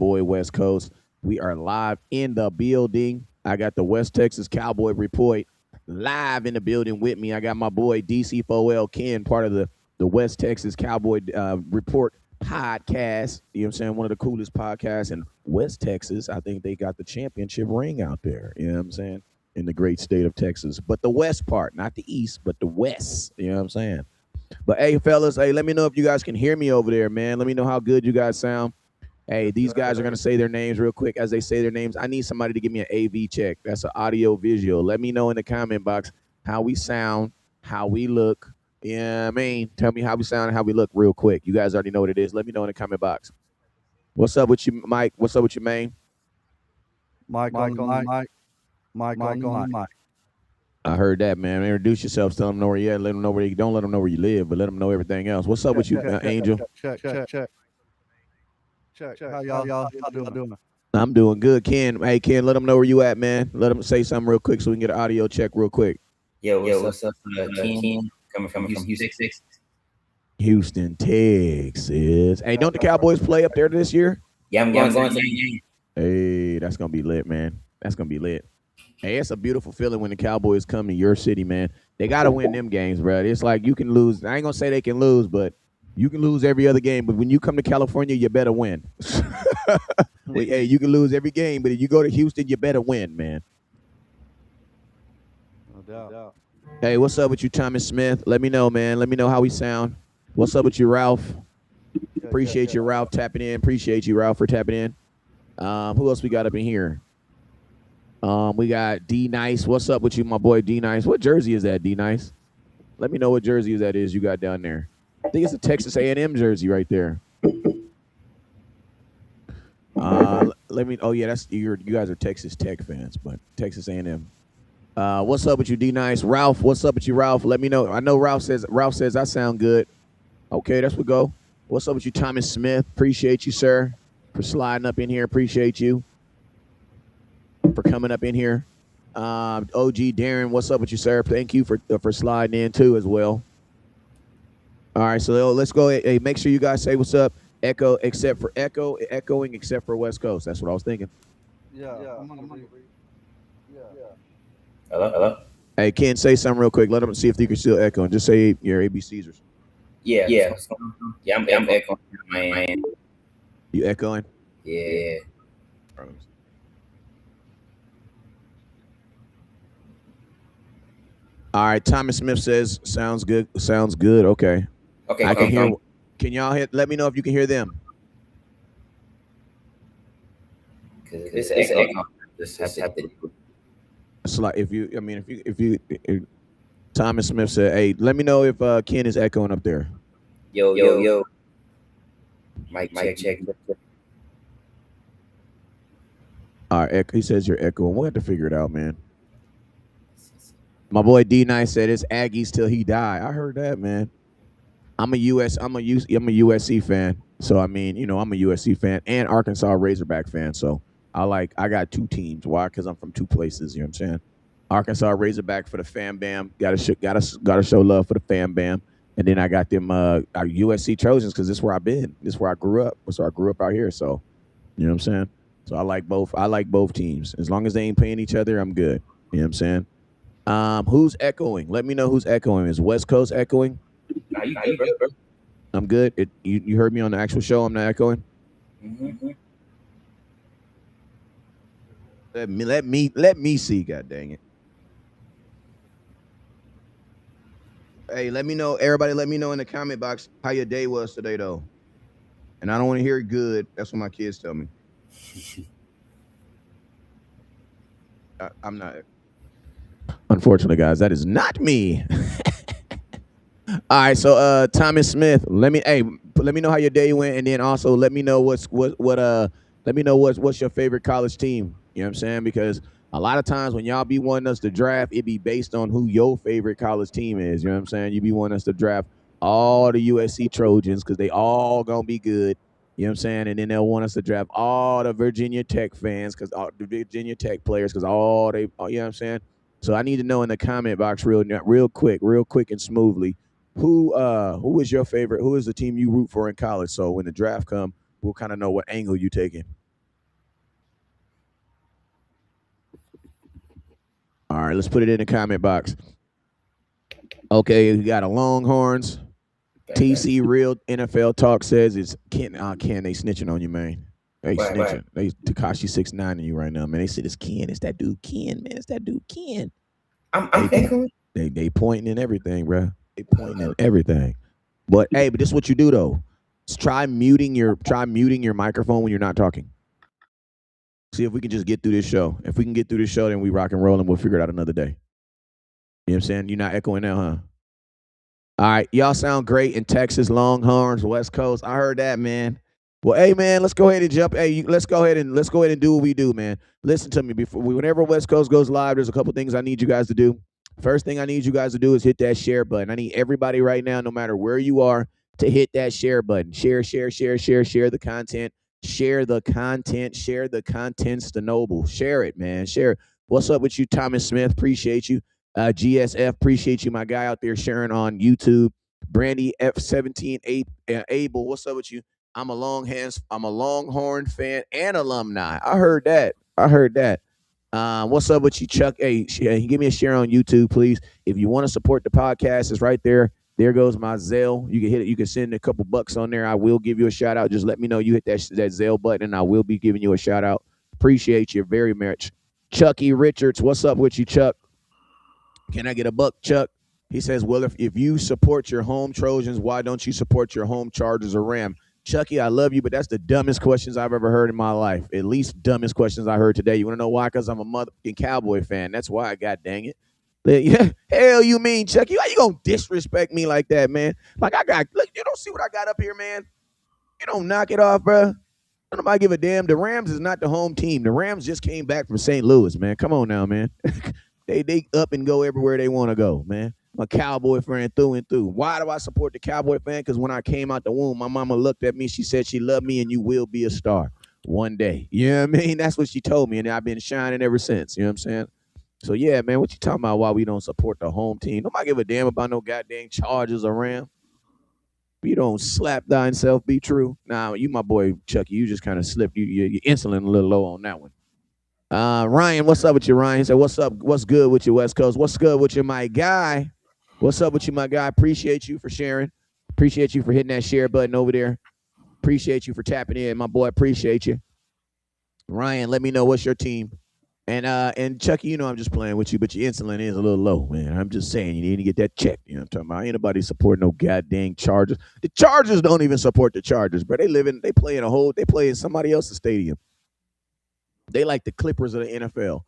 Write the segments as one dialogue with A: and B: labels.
A: boy West Coast. We are live in the building. I got the West Texas Cowboy Report live in the building with me. I got my boy DC4L Ken, part of the West Texas Cowboy Report podcast. You know what I'm saying? One of the coolest podcasts in West Texas. I think they got the championship ring out there. You know what I'm saying? In the great state of Texas. But the west part, not the east, but the west. You know what I'm saying? But hey, fellas, hey, let me know if you guys can hear me over there, man. Let me know how good you guys sound. Hey, these guys are going to say their names real quick. As they say their names, I need somebody to give me an AV check. That's an audio visual. Let me know in the comment box how we sound, how we look. Yeah, I mean, tell me how we sound and how we look real quick. You guys already know what it is. Let me know in the comment box. What's up with you, Mike? What's up with you, man?
B: Mike on the mic. Mike on the mic.
A: I heard that, man. Introduce yourself. Tell them know where you at. Let them know where you don't let them know where you live, but let them know everything else. What's up with you, Angel?
B: Check. How y'all doing?
A: I'm doing good, Ken. Hey, Ken, let them know where you at, man. Let them say something real quick so we can get an audio check real quick.
C: Yo, what's up, Ken? Coming from Houston, Texas.
A: Houston, Texas. Hey, don't the Cowboys play up there this year?
C: Yeah, I'm going to the game.
A: Hey, that's gonna be lit, man. That's gonna be lit. Hey, it's a beautiful feeling when the Cowboys come to your city, man. They gotta win them games, bro. It's like you can lose. I ain't gonna say they can lose, but you can lose every other game. But when you come to California, you better win. Hey, you can lose every game, but if you go to Houston, you better win, man.
B: No doubt.
A: Hey, what's up with you, Thomas Smith? Let me know, man. Let me know how we sound. What's up with you, Ralph? Appreciate you, Ralph, tapping in. Appreciate you, Ralph, for tapping in. Who else we got up in here? We got D Nice. What's up with you, my boy D Nice? What jersey is that, D Nice? Let me know what jersey that is you got down there. I think it's a Texas A&M jersey right there. Let me. Oh yeah, that's you guys are Texas Tech fans, but Texas A&M. What's up with you, D Nice? Ralph, what's up with you, Ralph? Let me know. I know Ralph says I sound good. Okay, that's what go. What's up with you, Thomas Smith? Appreciate you, sir, for sliding up in here. Appreciate you for coming up in here. OG Darren, what's up with you, sir? Thank you for sliding in too as well. All right, so let's go. Hey, make sure you guys say what's up. Echoing except for West Coast. That's what I was thinking.
B: Yeah.
C: Hello?
A: Hey, Ken, say something real quick. Let them see if you can still echo and just say your ABCs or something.
C: Yeah. I'm echoing my end.
A: You echoing?
C: Yeah.
A: All right, Thomas Smith says sounds good. Sounds good. Okay. I can hear. Can y'all hear? Let me know if you can hear them.
C: It's echo. Just have to.
A: It's like if you. Thomas Smith said, "Hey, let me know if Ken is echoing up there."
C: Yo. Mic check.
A: All right, he says you're echoing. We'll have to figure it out, man. My boy D Nice said it's Aggies till he die. I heard that, man. I'm a USC fan. So I mean, I'm a USC fan and Arkansas Razorback fan. So I got two teams. Why? Because I'm from two places. You know what I'm saying? Arkansas Razorback for the fam bam. Gotta show love for the fam bam. And then I got them our USC Trojans because this is where I've been. This is where I grew up. So I grew up out here. So you know what I'm saying? So I like both teams. As long as they ain't paying each other, I'm good. You know what I'm saying? Who's echoing? Let me know who's echoing. Is West Coast echoing?
C: Nah, you good, bro.
A: I'm good. You heard me on the actual show. I'm not echoing.
C: Mm-hmm.
A: Let me see. God dang it. Hey, let me know. Everybody, let me know in the comment box how your day was today, though. And I don't want to hear good. That's what my kids tell me. I'm not. Unfortunately, guys, that is not me. All right, so Thomas Smith, let me know how your day went, and then also let me know what's your favorite college team. You know what I'm saying? Because a lot of times when y'all be wanting us to draft, it be based on who your favorite college team is. You know what I'm saying? You be wanting us to draft all the USC Trojans because they all gonna be good. You know what I'm saying? And then they'll want us to draft all the Virginia Tech fans because all the Virginia Tech players because you know what I'm saying? So I need to know in the comment box real quick and smoothly. Who is your favorite? Who is the team you root for in college? So when the draft come, we'll kind of know what angle you taking. All right, let's put it in the comment box. Okay, we got a Longhorns. TC Real NFL Talk says it's Ken. Ken, they snitching on you, man. They snitching. They Takashi 6ix9ine you right now, man. They said it's Ken. It's that dude Ken, man. It's that dude Ken.
C: I'm echoing.
A: They pointing in everything, bro. They pointing in everything. But hey, but this is what you do though. Try muting your microphone when you're not talking. See if we can just get through this show. If we can get through this show, then we rock and roll and we'll figure it out another day. You know what I'm saying? You're not echoing now, huh? All right, y'all sound great in Texas, Longhorns, West Coast. I heard that, man. Well, hey, man, let's go ahead and jump. Hey, let's go ahead and do what we do, man. Listen to me. Whenever West Coast goes live, there's a couple things I need you guys to do. First thing I need you guys to do is hit that share button. I need everybody right now, no matter where you are, to hit that share button. Share the content. Share the content. Share the contents to Noble. Share it, man. Share it. What's up with you, Thomas Smith? Appreciate you. GSF, appreciate you, my guy out there sharing on YouTube. Brandy F17 Abel, what's up with you? I'm a Longhorn fan and alumni. I heard that. What's up with you, Chuck? Hey, give me a share on YouTube, please. If you want to support the podcast, it's right there. There goes my Zelle. You can hit it. You can send a couple bucks on there. I will give you a shout out. Just let me know you hit that Zelle button, and I will be giving you a shout out. Appreciate you very much. Chucky Richards, what's up with you, Chuck? Can I get a buck, Chuck? He says, well, if you support your home Trojans, why don't you support your home Chargers or Ram? Chucky, I love you, but that's the dumbest questions I've ever heard in my life. At least dumbest questions I heard today. You want to know why? Because I'm a motherfucking Cowboy fan. That's why, God dang it. Yeah, hell you mean, Chucky? Why you gonna disrespect me like that, man? Like look, you don't see what I got up here, man? You don't knock it off, bro. Nobody give a damn. The Rams is not the home team. The Rams just came back from St. Louis, man. Come on now, man. They up and go everywhere they want to go, man. I'm a Cowboy fan through and through. Why do I support the Cowboy fan? Because when I came out the womb, my mama looked at me. She said she loved me and you will be a star one day. You know what I mean? That's what she told me, and I've been shining ever since. You know what I'm saying? So, yeah, man, what you talking about why we don't support the home team? Nobody give a damn about no goddamn Chargers or Rams. You don't slap thine self be true. Nah, you my boy, Chucky. You just kind of slipped. Your insulin a little low on that one. Ryan, what's up with you, Ryan? He said, what's up? What's good with you, West Coast? What's good with you, my guy? What's up with you, my guy? Appreciate you for sharing. Appreciate you for hitting that share button over there. Appreciate you for tapping in, my boy. Appreciate you. Ryan, let me know what's your team. And Chucky, you know I'm just playing with you, but your insulin is a little low, man. I'm just saying you need to get that checked. You know what I'm talking about? Ain't nobody supporting no goddamn Chargers. The Chargers don't even support the Chargers, but they play in somebody else's stadium. They like the Clippers of the NFL.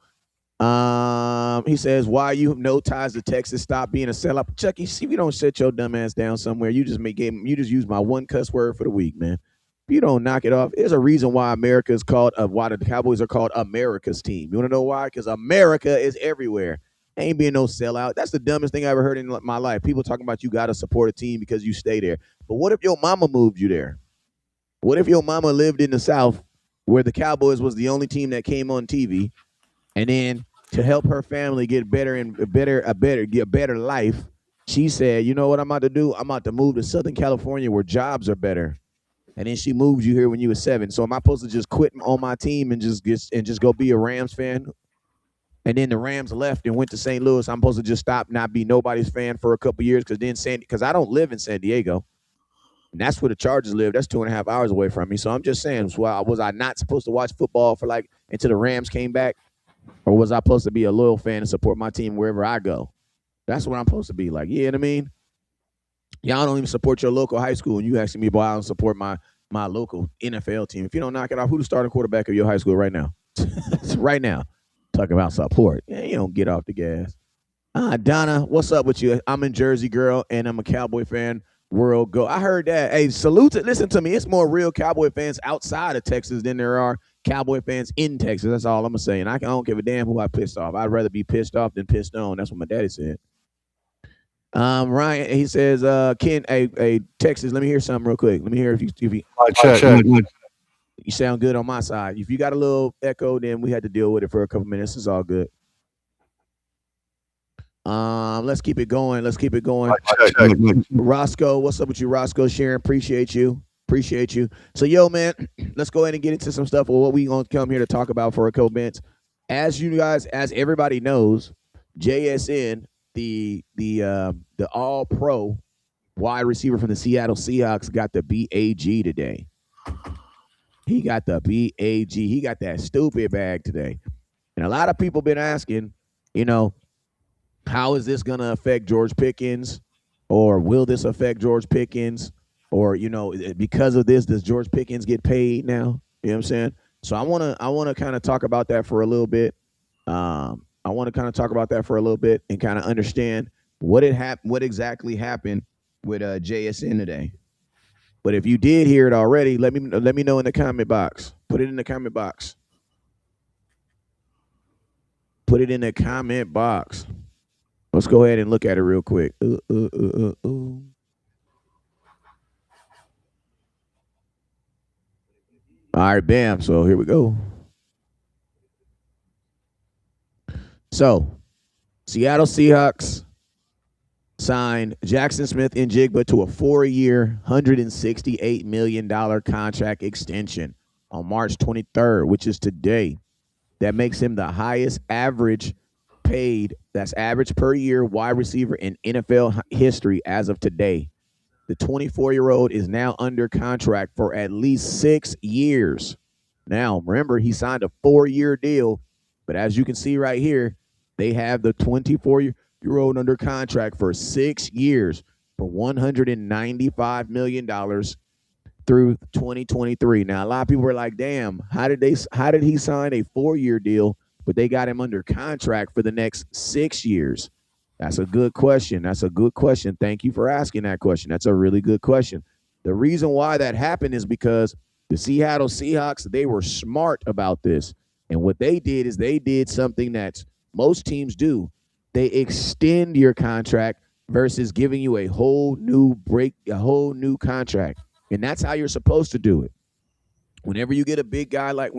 A: He says, why you have no ties to Texas? Stop being a sellout. Chucky, see, if you don't sit your dumb ass down somewhere, you just use my one cuss word for the week, man. If you don't knock it off, there's a reason why why the Cowboys are called America's team. You want to know why? Because America is everywhere. Ain't being no sellout. That's the dumbest thing I ever heard in my life. People talking about you got to support a team because you stay there. But what if your mama moved you there? What if your mama lived in the South where the Cowboys was the only team that came on TV, and then to help her family get a better life, she said, you know what I'm about to do? I'm about to move to Southern California where jobs are better. And then she moved you here when you were 7. So am I supposed to just quit on my team and just go be a Rams fan? And then the Rams left and went to St. Louis. I'm supposed to just stop, not be nobody's fan for a couple years because I don't live in San Diego. And that's where the Chargers live. That's 2.5 hours away from me. So I'm just saying, was I not supposed to watch football for until the Rams came back? Or was I supposed to be a loyal fan and support my team wherever I go? That's what I'm supposed to be like. You know what I mean? Y'all don't even support your local high school, and you asking me, boy, I don't support my local NFL team. If you don't knock it off, who's the starting quarterback of your high school right now? Right now. Talk about support. Yeah, you don't get off the gas. Donna, what's up with you? I'm in Jersey, girl, and I'm a Cowboy fan. World go. I heard that. Hey, salute to, listen to me. It's more real Cowboy fans outside of Texas than there are Cowboy fans in Texas. That's all I'm going to say. And I don't give a damn who I pissed off. I'd rather be pissed off than pissed on. That's what my daddy said. Ryan, he says, Ken, hey, Texas, let me hear something real quick. Let me hear if you
B: Check.
A: you sound good on my side. If you got a little echo, then we had to deal with it for a couple minutes. It's all good. Let's keep it going. Roscoe, what's up with you, Roscoe? Sharon, appreciate you. So, yo, man, let's go ahead and get into some stuff. Well, what we gonna come here to talk about for a couple minutes. As everybody knows, JSN, the All Pro wide receiver from the Seattle Seahawks, got the BAG today. He got the BAG. He got that stupid bag today. And a lot of people been asking, you know, how is this going to affect George Pickens, or will this affect George Pickens, or because of this, does George Pickens get paid now? You know what I'm saying? So I want to kind of talk about that for a little bit. I want to kind of talk about that for a little bit and kind of understand what exactly happened with JSN today. But if you did hear it already, let me know in the comment box. Put it in the comment box. Put it in the comment box. Let's go ahead and look at it real quick. All right, bam. So here we go. So, Seattle Seahawks signed Jackson Smith-Njigba to a 4-year, $168 million contract extension on March 23rd, which is today. That makes him the highest average per year wide receiver in NFL history as of today. The 24-year-old is now under contract for at least 6 years. Now, remember, he signed a 4-year deal, but as you can see right here, they have the 24-year-old under contract for 6 years for $195 million through 2023. Now, a lot of people were like, damn, how did he sign a 4-year deal, but they got him under contract for the next 6 years? That's a good question. Thank you for asking that question. That's a really good question. The reason why that happened is because the Seattle Seahawks, they were smart about this. And what they did is they did something that most teams do. They extend your contract versus giving you a whole new contract. And that's how you're supposed to do it. Whenever you get a guy like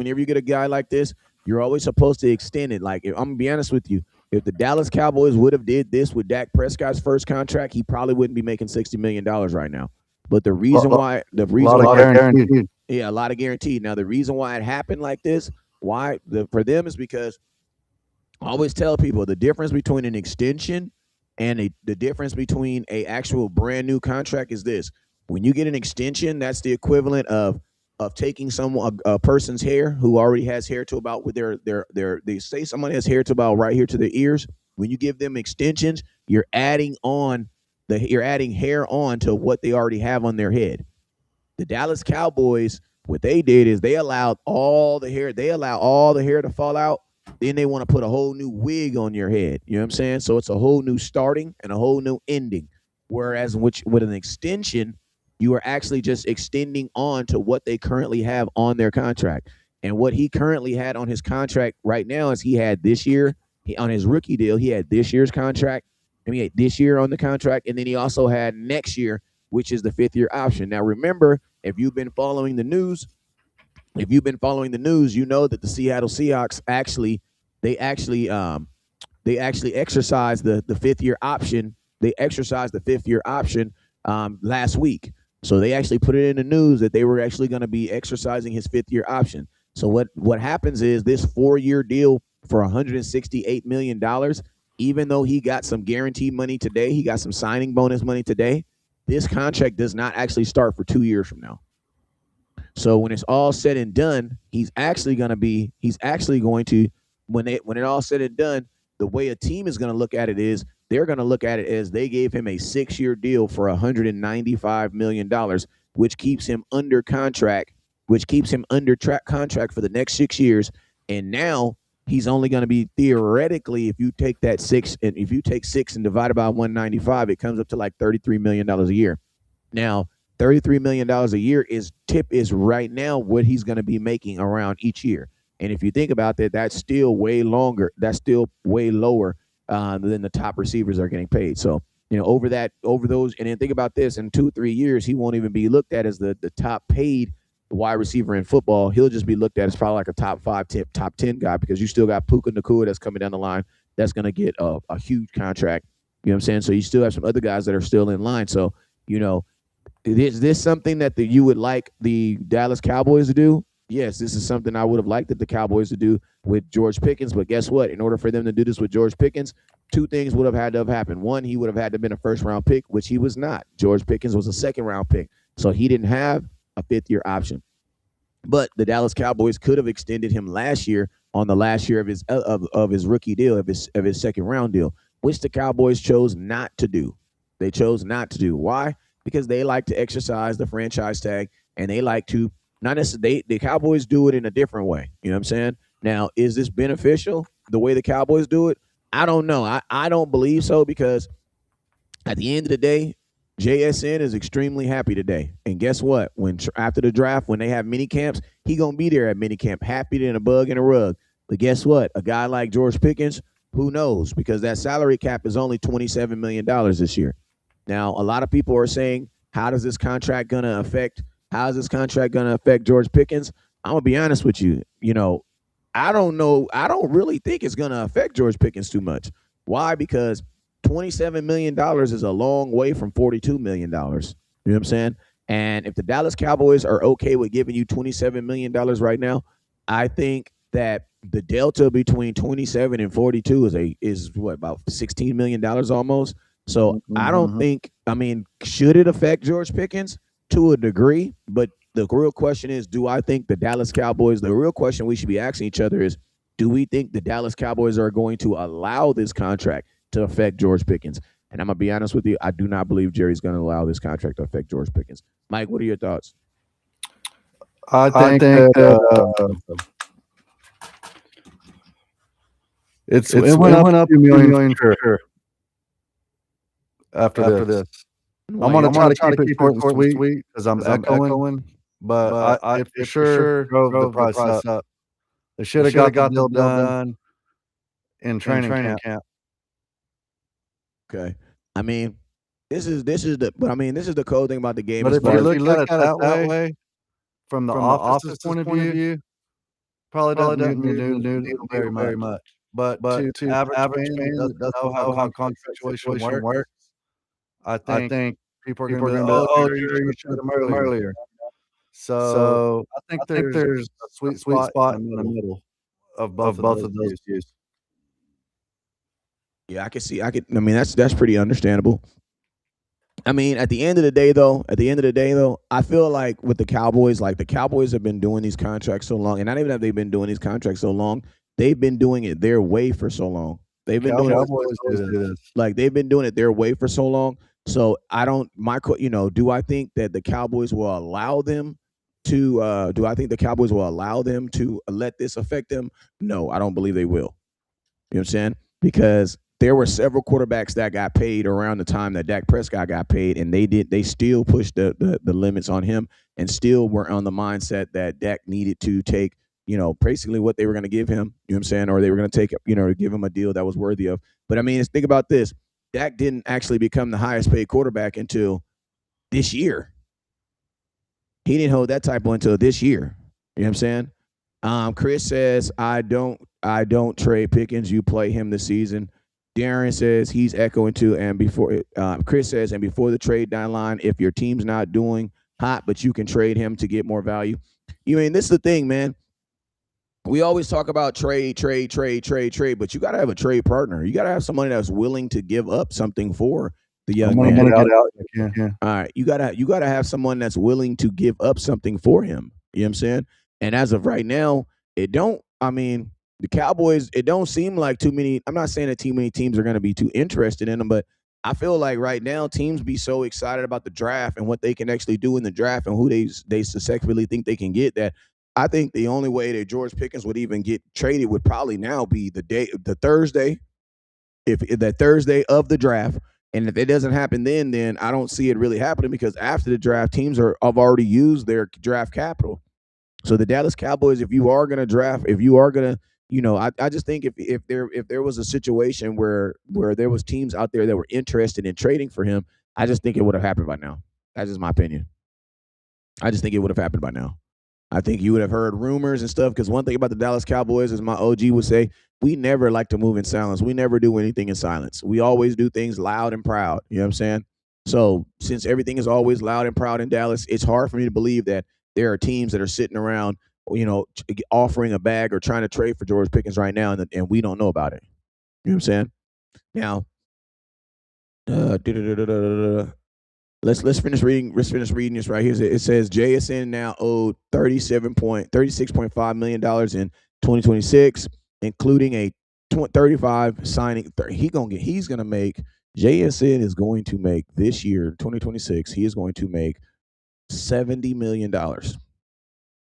A: this, you're always supposed to extend it. Like, I'm going to be honest with you. If the Dallas Cowboys would have did this with Dak Prescott's first contract, he probably wouldn't be making $60 million right now. But a lot of guaranteed. Now, the reason why it happened like this, for them is because I always tell people the difference between an extension and the difference between a actual brand new contract is this. When you get an extension, that's the equivalent of taking a person's hair who already has hair to about with they say someone has hair to about right here to their ears. When you give them extensions, you're adding hair on to what they already have on their head. The Dallas Cowboys, what they did is they allowed all the hair to fall out. Then they want to put a whole new wig on your head. You know what I'm saying? So it's a whole new starting and a whole new ending. Whereas with an extension, you are actually just extending on to what they currently have on their contract. And what he currently had on his contract right now is he had this year, on his rookie deal, he had this year's contract, and he had this year on the contract, and then he also had next year, which is the 5th-year option. Now, remember, if you've been following the news, you know that the Seattle Seahawks actually exercised the 5th-year option. They exercised the 5th-year option last week. So they actually put it in the news that they were actually going to be exercising his 5th-year option. So what happens is this 4-year deal for $168 million, even though he got some guaranteed money today, he got some signing bonus money today, this contract does not actually start for 2 years from now. So when it's all said and done, he's actually going to, when it all said and done, the way a team is going to look at it is they're going to look at it as they gave him a 6-year deal for $195 million, which keeps him under contract, contract for the next 6 years. And now he's only going to be theoretically, if you take 6 and divide it by 195, it comes up to like $33 million a year. Now, $33 million a year is right now what he's going to be making around each year. And if you think about that, that's still way lower than the top receivers are getting paid. So, over those, and then think about this, in 2-3 years, he won't even be looked at as the top paid wide receiver in football. He'll just be looked at as probably like a top 5, top 10 guy, because you still got Puka Nacua that's coming down the line that's going to get a huge contract. You know what I'm saying? So you still have some other guys that are still in line. So, is this something that you would like the Dallas Cowboys to do? yes, this is something I would have liked the Cowboys to do with George Pickens. But guess what? In order for them to do this with George Pickens, two things would have had to have happened. One, he would have had to have been a first round pick, which he was not. George Pickens was a second round pick. So he didn't have a fifth year option. But the Dallas Cowboys could have extended him last year on the last year of his rookie deal, of his second round deal, which the Cowboys chose not to do. They chose not to do. Why? Because they like to exercise the franchise tag, and they like to not necessarily. The Cowboys do it in a different way. You know what I'm saying? Now, is this beneficial the way the Cowboys do it? I don't know. I don't believe so, because at the end of the day, JSN is extremely happy today. And guess what? When after the draft, when they have mini camps, he gonna be there at mini camp, happy than a bug in a rug. But guess what? A guy like George Pickens, who knows? Because that salary cap is only $27 million this year. Now, a lot of people are saying, how is this contract gonna affect? How is this contract gonna affect George Pickens? I'm gonna be honest with you. I don't know. I don't really think it's gonna affect George Pickens too much. Why? Because $27 million is a long way from $42 million. You know what I'm saying? And if the Dallas Cowboys are okay with giving you $27 million right now, I think that the delta between 27 and 42 is what, about $16 million almost. So I don't think. I mean, should it affect George Pickens to a degree? But the real question is, do I think the Dallas Cowboys? The real question we should be asking each other is, do we think the Dallas Cowboys are going to allow this contract to affect George Pickens? And I'm gonna be honest with you, I do not believe Jerry's going to allow this contract to affect George Pickens. Mike, what are your thoughts?
B: I think that it went up 2 million for sure after this. I'm gonna try to keep it short and sweet because I'm echoing, but it for sure drove the price up. They should have got the deal done in training camp.
A: Okay, I mean, this is the cool thing about the game.
B: But
A: As
B: if
A: far
B: you
A: as
B: look at it that way, from the office's point of view, probably doesn't move the needle very much. But to average fan that doesn't know how contract situation works, I think people are gonna be like, "Oh, Jerry, you should have him earlier." So I think there's a sweet spot in the middle of both of those views.
A: yeah, I can see. I mean, that's pretty understandable. I mean, at the end of the day, though, I feel like with the Cowboys, like the Cowboys have been doing these contracts so long, and not even have they been doing these contracts so long, they've been doing it their way for so long. They've been doing it
B: Cowboys do this.
A: like they've been doing it their way for so long. So I don't, do I think that the Cowboys will allow them to? Do I think the Cowboys will allow them to let this affect them? No, I don't believe they will. You know what I'm saying? Because there were several quarterbacks that got paid around the time that Dak Prescott got paid, and they still pushed the limits on him, and still were on the mindset that Dak needed to take, basically what they were going to give him. You know what I'm saying? Or they were going to take, give him a deal that was worthy of. But I mean, think about this: Dak didn't actually become the highest paid quarterback until this year. He didn't hold that title until this year. You know what I'm saying? Chris says, I don't trade Pickens. You play him this season. Darren says he's echoing too. And Chris says, and before the trade deadline, if your team's not doing hot, but you can trade him to get more value. This is the thing, man. We always talk about trade, but you got to have a trade partner. You got to have somebody that's willing to give up something for the young man.
B: Get out. Yeah.
A: All right, you gotta have someone that's willing to give up something for him. You know what I'm saying? And as of right now, it don't. I mean, the Cowboys. It don't seem like too many. I'm not saying that too many teams are going to be too interested in them, but I feel like right now teams be so excited about the draft and what they can actually do in the draft and who they successfully think they can get, that I think the only way that George Pickens would even get traded would probably now be the Thursday, if that Thursday of the draft. And if it doesn't happen then I don't see it really happening, because after the draft, teams have already used their draft capital. So the Dallas Cowboys, if you are going to draft, if you are going to, I just think if there was a situation where there was teams out there that were interested in trading for him, I just think it would have happened by now. That's just my opinion. I just think it would have happened by now. I think you would have heard rumors and stuff, because one thing about the Dallas Cowboys, as my OG would say, we never like to move in silence. We never do anything in silence. We always do things loud and proud. You know what I'm saying? So since everything is always loud and proud in Dallas, it's hard for me to believe that there are teams that are sitting around offering a bag or trying to trade for George Pickens right now, and we don't know about it. You know what I'm saying? Now, let's finish reading. Let's finish reading this right here. It says JSN now owed $36.5 million in 2026, including a 35 signing. He's gonna make JSN is going to make this year 2026. He is going to make $70 million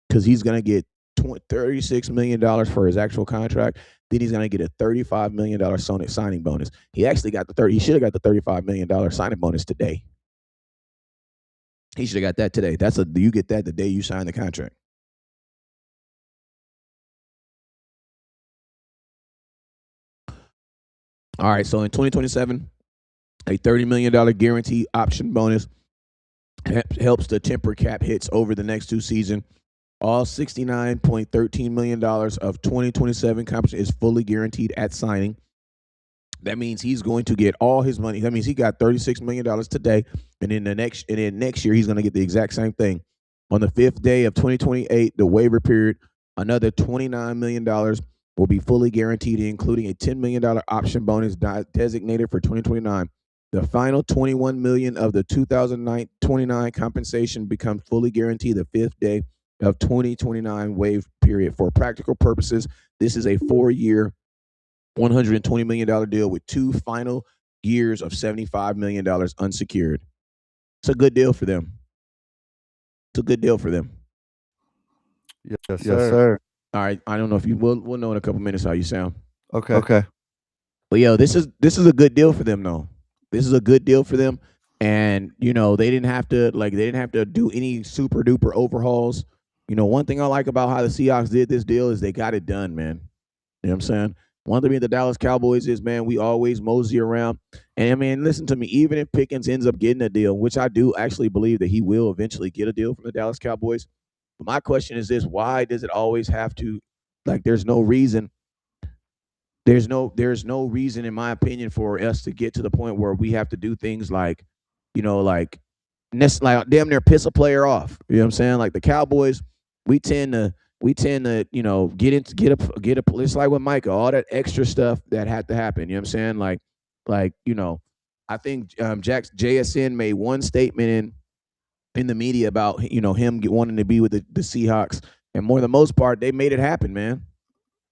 A: because he's gonna get $36 million for his actual contract. Then he's gonna get a $35 million signing bonus. He actually got He should have got the $35 million signing bonus today. He should have got that today. You get that the day you sign the contract. All right, so in 2027, a $30 million guarantee option bonus helps to temper cap hits over the next two seasons. All $69.13 million of 2027 compensation is fully guaranteed at signing. That means he's going to get all his money. That means he got $36 million today, and then next year he's going to get the exact same thing. On the 5th day of 2028, the waiver period, another $29 million will be fully guaranteed, including a $10 million option bonus designated for 2029. The final $21 million of the 2029 compensation becomes fully guaranteed the 5th day of 2029 waiver period. For practical purposes, this is a 4-year, $120 million deal with 2 final years of $75 million unsecured. It's a good deal for them. It's a good deal for them.
B: Yes, sir.
A: All right. I don't know if we'll know in a couple minutes how you sound.
B: Okay.
A: But yo, this is a good deal for them though. This is a good deal for them. And they didn't have to do any super duper overhauls. One thing I like about how the Seahawks did this deal is they got it done, man. You know what I'm saying? One thing with the Dallas Cowboys is, man, we always mosey around. And I mean, listen to me, even if Pickens ends up getting a deal, which I do actually believe that he will eventually get a deal from the Dallas Cowboys. But my question is this: why does it always have to, there's no reason. There's no reason, in my opinion, for us to get to the point where we have to do things like damn near piss a player off. You know what I'm saying? Like the Cowboys, we tend to get a it's like with Micah, all that extra stuff that had to happen. You know what I'm saying? I think JSN made one statement in the media about him wanting to be with the Seahawks, and more than the most part, they made it happen, man.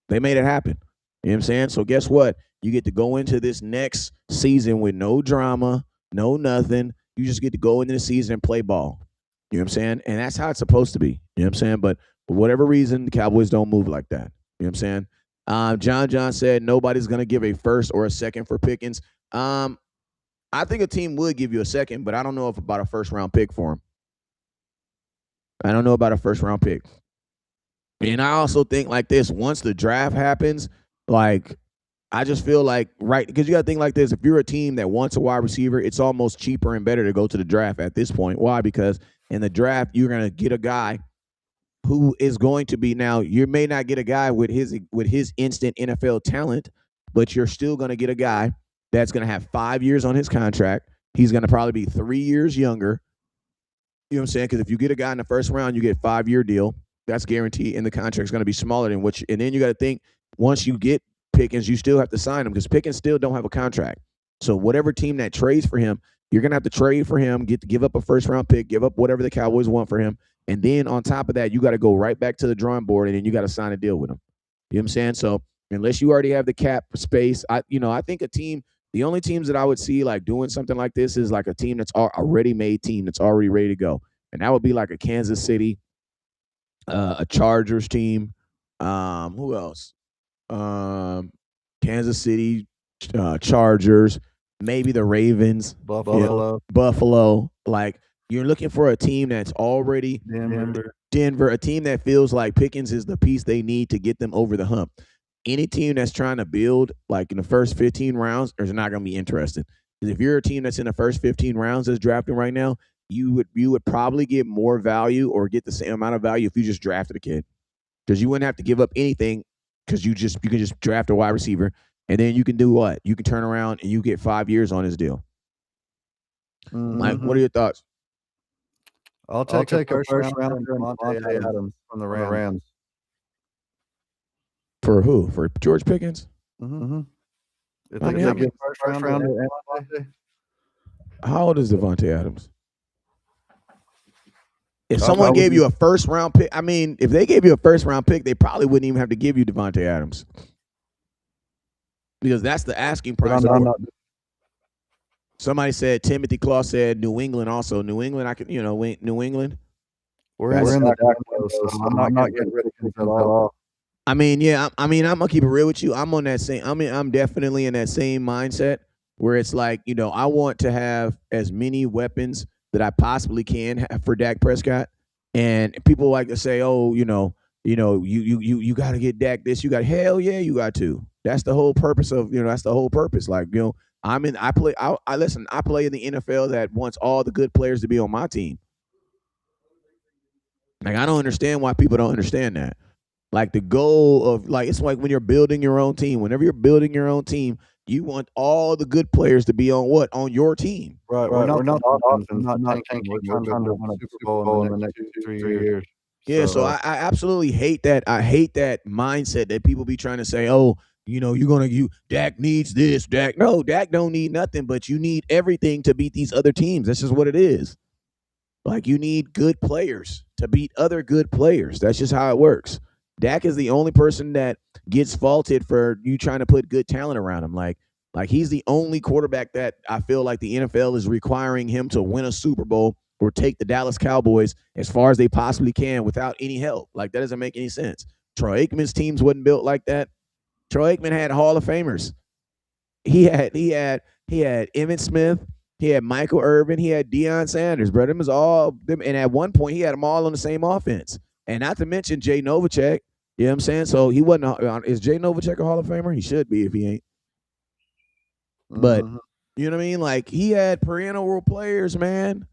A: They made it happen. You know what I'm saying? So guess what? You get to go into this next season with no drama, no nothing. You just get to go into the season and play ball. You know what I'm saying? And that's how it's supposed to be. You know what I'm saying? But for whatever reason, the Cowboys don't move like that. You know what I'm saying? John said nobody's going to give a first or a second for Pickens. I think a team would give you a second, but I don't know if about a first-round pick for him. I don't know about a first-round pick. And I also think like this, once the draft happens, I just feel like, right, because you got to think like this. If you're a team that wants a wide receiver, it's almost cheaper and better to go to the draft at this point. Why? Because in the draft, you're going to get a guy who is going to be, now you may not get a guy with his instant NFL talent, but you're still going to get a guy that's going to have 5 years on his contract. He's going to probably be 3 years younger. You know what I'm saying? Because if you get a guy in the first round, you get a 5-year deal. That's guaranteed, and the contract's going to be smaller than and then you got to think, once you get Pickens, you still have to sign him because Pickens still don't have a contract. So whatever team that trades for him, you're going to have to trade for him, give up a first-round pick, give up whatever the Cowboys want for him, and then on top of that, you got to go right back to the drawing board, and then you got to sign a deal with him. You know what I'm saying? So unless you already have the cap space, I think the only teams that I would see like doing something like this is like a team that's a ready-made team that's already ready to go, and that would be like a Kansas City, a Chargers team. Who else? Kansas City, Chargers, maybe the Ravens, Buffalo. Like, you're looking for a team that's already Denver, a team that feels like Pickens is the piece they need to get them over the hump. Any team that's trying to build like in the first 15 rounds is not going to be interested. Because if you're a team that's in the first 15 rounds that's drafting right now, you would probably get more value or get the same amount of value if you just drafted a kid. Because you wouldn't have to give up anything, because you can just draft a wide receiver, and then you can do what? You can turn around and you get 5 years on his deal. Mike, what are your thoughts?
B: I'll take a first round from Adams from the Rams.
A: For who? For George Pickens?
B: Mm-hmm. If
A: I
B: they
A: mean,
B: get first rounder,
A: how old is Devontae Adams? If
B: I
A: someone
B: would
A: gave
B: be-
A: you a first round pick, I mean, if they gave you a first round pick, they probably wouldn't even have to give you Devontae Adams because that's the asking
B: but
A: price.
B: I'm not.
A: Somebody said Timothy Claw said New England also. New England, I could New England.
B: We're in the Dak window, so I'm not getting rid of Pickens at all.
A: I mean, yeah, I mean, I'm gonna keep it real with you. I'm on that same. I mean, I'm definitely in that same mindset where it's like, I want to have as many weapons that I possibly can have for Dak Prescott. And people like to say, oh, you got to get Dak this. You got hell yeah, you got to. That's the whole purpose of that's the whole purpose. Like I play. I listen. I play in the NFL that wants all the good players to be on my team. Like I don't understand why people don't understand that. Like the goal of it's like when you're building your own team. Whenever you're building your own team, you want all the good players to be on what? On your team.
B: Right. We're not the Dolphins. We're not tanking. We're trying to win a Super Bowl in the next 2-3 years.
A: Yeah, so I absolutely hate that. I hate that mindset that people be trying to say, oh, Dak needs this. Dak don't need nothing, but you need everything to beat these other teams. That's just what it is. Like you need good players to beat other good players. That's just how it works. Dak is the only person that gets faulted for you trying to put good talent around him. Like he's the only quarterback that I feel like the NFL is requiring him to win a Super Bowl or take the Dallas Cowboys as far as they possibly can without any help. Like that doesn't make any sense. Troy Aikman's teams wasn't built like that. Troy Aikman had Hall of Famers. He had Emmitt Smith. He had Michael Irvin. He had Deion Sanders. Bro, them was all them. And at one point, he had them all on the same offense. And not to mention Jay Novacek. You know what I'm saying? So he wasn't. Is Jay Novacek a Hall of Famer? He should be if he ain't. But you know what I mean? Like he had perennial players, man.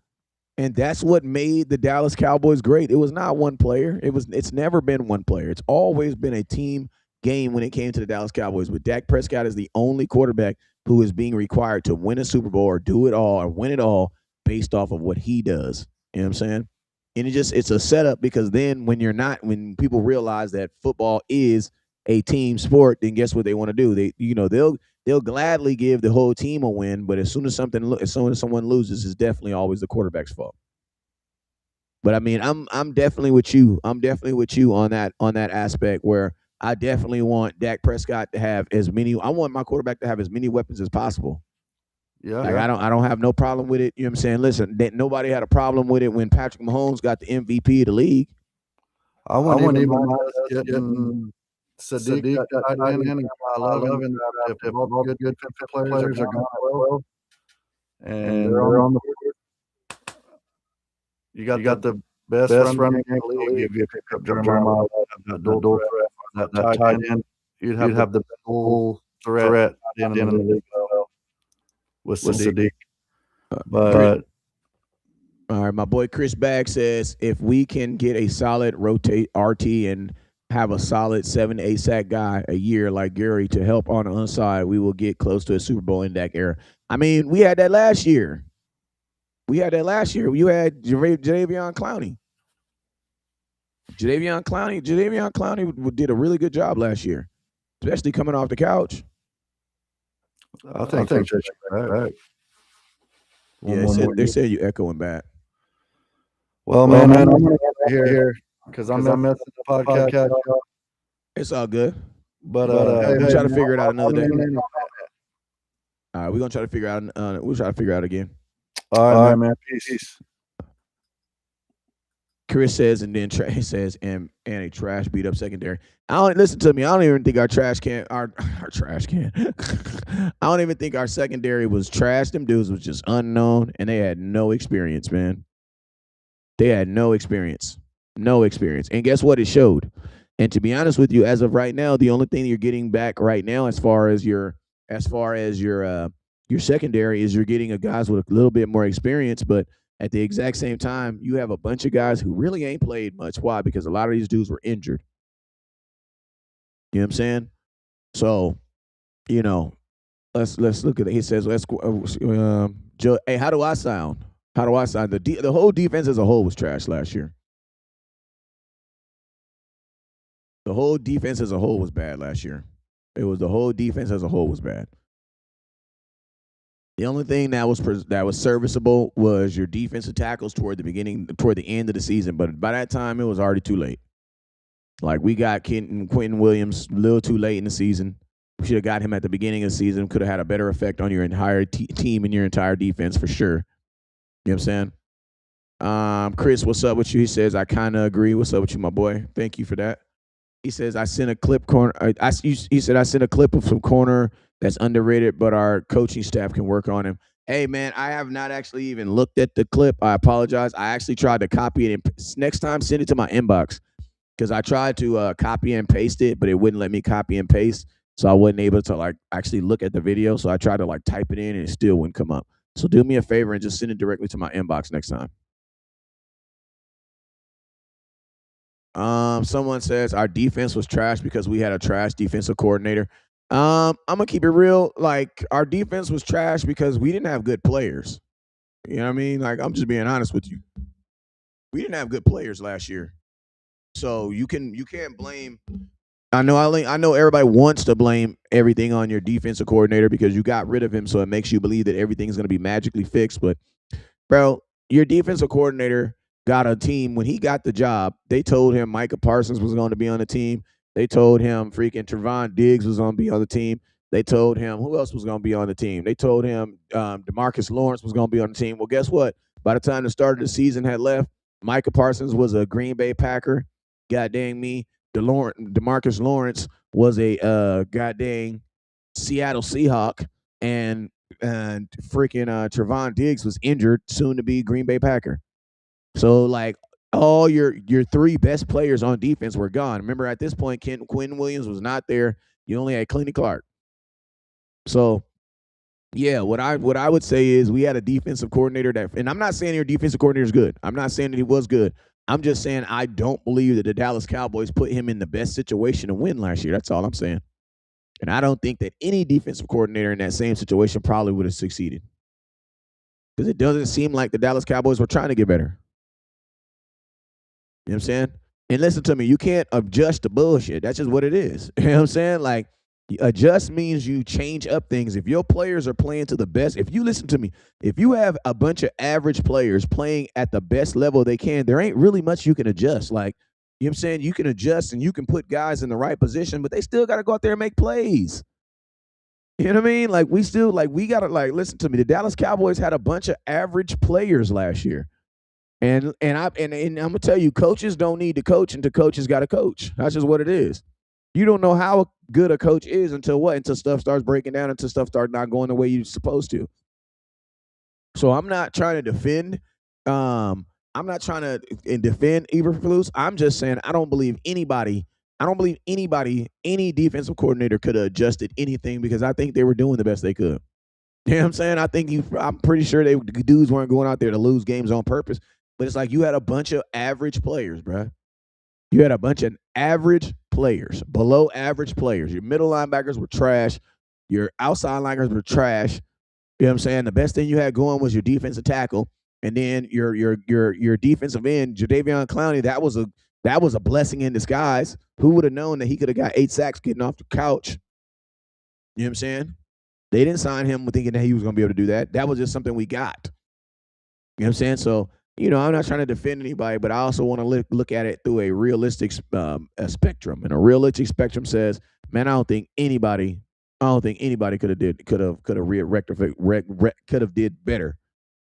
A: And that's what made the Dallas Cowboys great. It was not one player. It's never been one player. It's always been a team game when it came to the Dallas Cowboys. But Dak Prescott is the only quarterback who is being required to win a Super Bowl or do it all or win it all based off of what he does. You know what I'm saying? And it's a setup because then when people realize that football is a team sport, then guess what they want to do? They'll gladly give the whole team a win, but as soon as someone loses, it's definitely always the quarterback's fault. But I mean, I'm definitely with you. I'm definitely with you on that aspect where I definitely want Dak Prescott to have as many. I want my quarterback to have as many weapons as possible.
B: Yeah.
A: Like I don't have no problem with it. You know what I'm saying? Listen, nobody had a problem with it when Patrick Mahomes got the MVP of the league.
B: I wouldn't even mind us getting Sadiq at tight end and 11 draft if all the good players are gone at 12. And they're on the board. You got the best running game in the league if you pick up Jeremiah, that dual threat, that tight end. You'd have the full threat at the end of the league with Sadiq. But
A: all right, my boy Chris Bagg says if we can get a solid rotate RT and have a solid 7 to 8 sack guy a year like Gary to help on the inside, we will get close to a Super Bowl in that era. I mean, we had that last year. You had Jadeveon Clowney. Jadeveon Clowney did a really good job last year, especially coming off the couch.
B: I think they should back.
A: Yeah, they said you echoing back.
B: Well, man, I'm going to get here because I'm missing the podcast.
A: It's all good.
B: But
A: we'll try to figure it out another day. All right, we're gonna try to figure out. We'll try to figure out again.
B: All right, man. Peace.
A: Chris says, and then Trey says, and a trash beat up secondary. I don't listen to me. I don't even think our trash can. Our trash can. I don't even think our secondary was trash. Them dudes was just unknown, and they had no experience, man. They had no experience. And guess what? It showed. And to be honest with you, as of right now, the only thing you're getting back right now, as far as your secondary, is you're getting a guys with a little bit more experience, but at the exact same time, you have a bunch of guys who really ain't played much. Why? Because a lot of these dudes were injured. You know what I'm saying? So, let's look at it. He says, Joe, hey, how do I sound? The whole defense as a whole was trash last year. The whole defense as a whole was bad last year. It was the whole defense as a whole was bad. The only thing that was serviceable was your defensive tackles toward the end of the season. But by that time, it was already too late. Like we got Quentin Williams a little too late in the season. We should have got him at the beginning of the season. Could have had a better effect on your entire team and your entire defense for sure. You know what I'm saying? Chris, what's up with you? He says, I kind of agree. What's up with you, my boy? Thank you for that. He says, I sent a clip corner. He said, I sent a clip of some corner that's underrated, but our coaching staff can work on him. Hey, man, I have not actually even looked at the clip. I apologize. I actually tried to copy it. And next time, send it to my inbox because I tried to copy and paste it, but it wouldn't let me copy and paste. So I wasn't able to like actually look at the video. So I tried to like type it in and it still wouldn't come up. So do me a favor and just send it directly to my inbox next time. Someone says our defense was trash because we had a trash defensive coordinator. I'm gonna keep it real. Like our defense was trash because we didn't have good players. You know what I mean? Like I'm just being honest with you. We didn't have good players last year, so you can't blame. I know everybody wants to blame everything on your defensive coordinator because you got rid of him, so it makes you believe that everything's gonna be magically fixed. But bro, your defensive coordinator got a team. When he got the job, they told him Micah Parsons was going to be on the team. They told him freaking Trevon Diggs was going to be on the team. They told him who else was going to be on the team. They told him DeMarcus Lawrence was going to be on the team. Well, guess what? By the time the start of the season had left, Micah Parsons was a Green Bay Packer. God dang me. DeMarcus Lawrence was a god dang Seattle Seahawk. And freaking Trevon Diggs was injured, soon to be Green Bay Packer. So like all your three best players on defense were gone. Remember at this point, Quentin Williams was not there. You only had Clenny Clark. So yeah, what I would say is we had a defensive coordinator that, and I'm not saying your defensive coordinator is good. I'm not saying that he was good. I'm just saying I don't believe that the Dallas Cowboys put him in the best situation to win last year. That's all I'm saying. And I don't think that any defensive coordinator in that same situation probably would have succeeded. Because it doesn't seem like the Dallas Cowboys were trying to get better. You know what I'm saying? And listen to me, you can't adjust the bullshit. That's just what it is. You know what I'm saying? Like, adjust means you change up things. If your players are playing to the best, if you listen to me, if you have a bunch of average players playing at the best level they can, there ain't really much you can adjust. Like, you know what I'm saying? You can adjust and you can put guys in the right position, but they still got to go out there and make plays. You know what I mean? Like, we got to, like, listen to me. The Dallas Cowboys had a bunch of average players last year. And I'm gonna tell you, coaches don't need to coach until coaches got to coach. That's just what it is. You don't know how good a coach is until stuff starts breaking down, until stuff starts not going the way you're supposed to. So I'm not trying to defend. I'm not trying to defend Eberflus. I'm just saying I don't believe anybody, any defensive coordinator could have adjusted anything because I think they were doing the best they could. You know what I'm saying? I'm pretty sure the dudes weren't going out there to lose games on purpose. But it's like you had a bunch of average players, bro. You had a bunch of average players, below average players. Your middle linebackers were trash. Your outside linebackers were trash. You know what I'm saying? The best thing you had going was your defensive tackle, and then your defensive end, Jadeveon Clowney. That was a blessing in disguise. Who would have known that he could have got 8 sacks getting off the couch? You know what I'm saying? They didn't sign him thinking that he was going to be able to do that. That was just something we got. You know what I'm saying? So, I'm not trying to defend anybody, but I also want to look at it through a realistic spectrum. And a realistic spectrum says, man, I don't think anybody could have did better.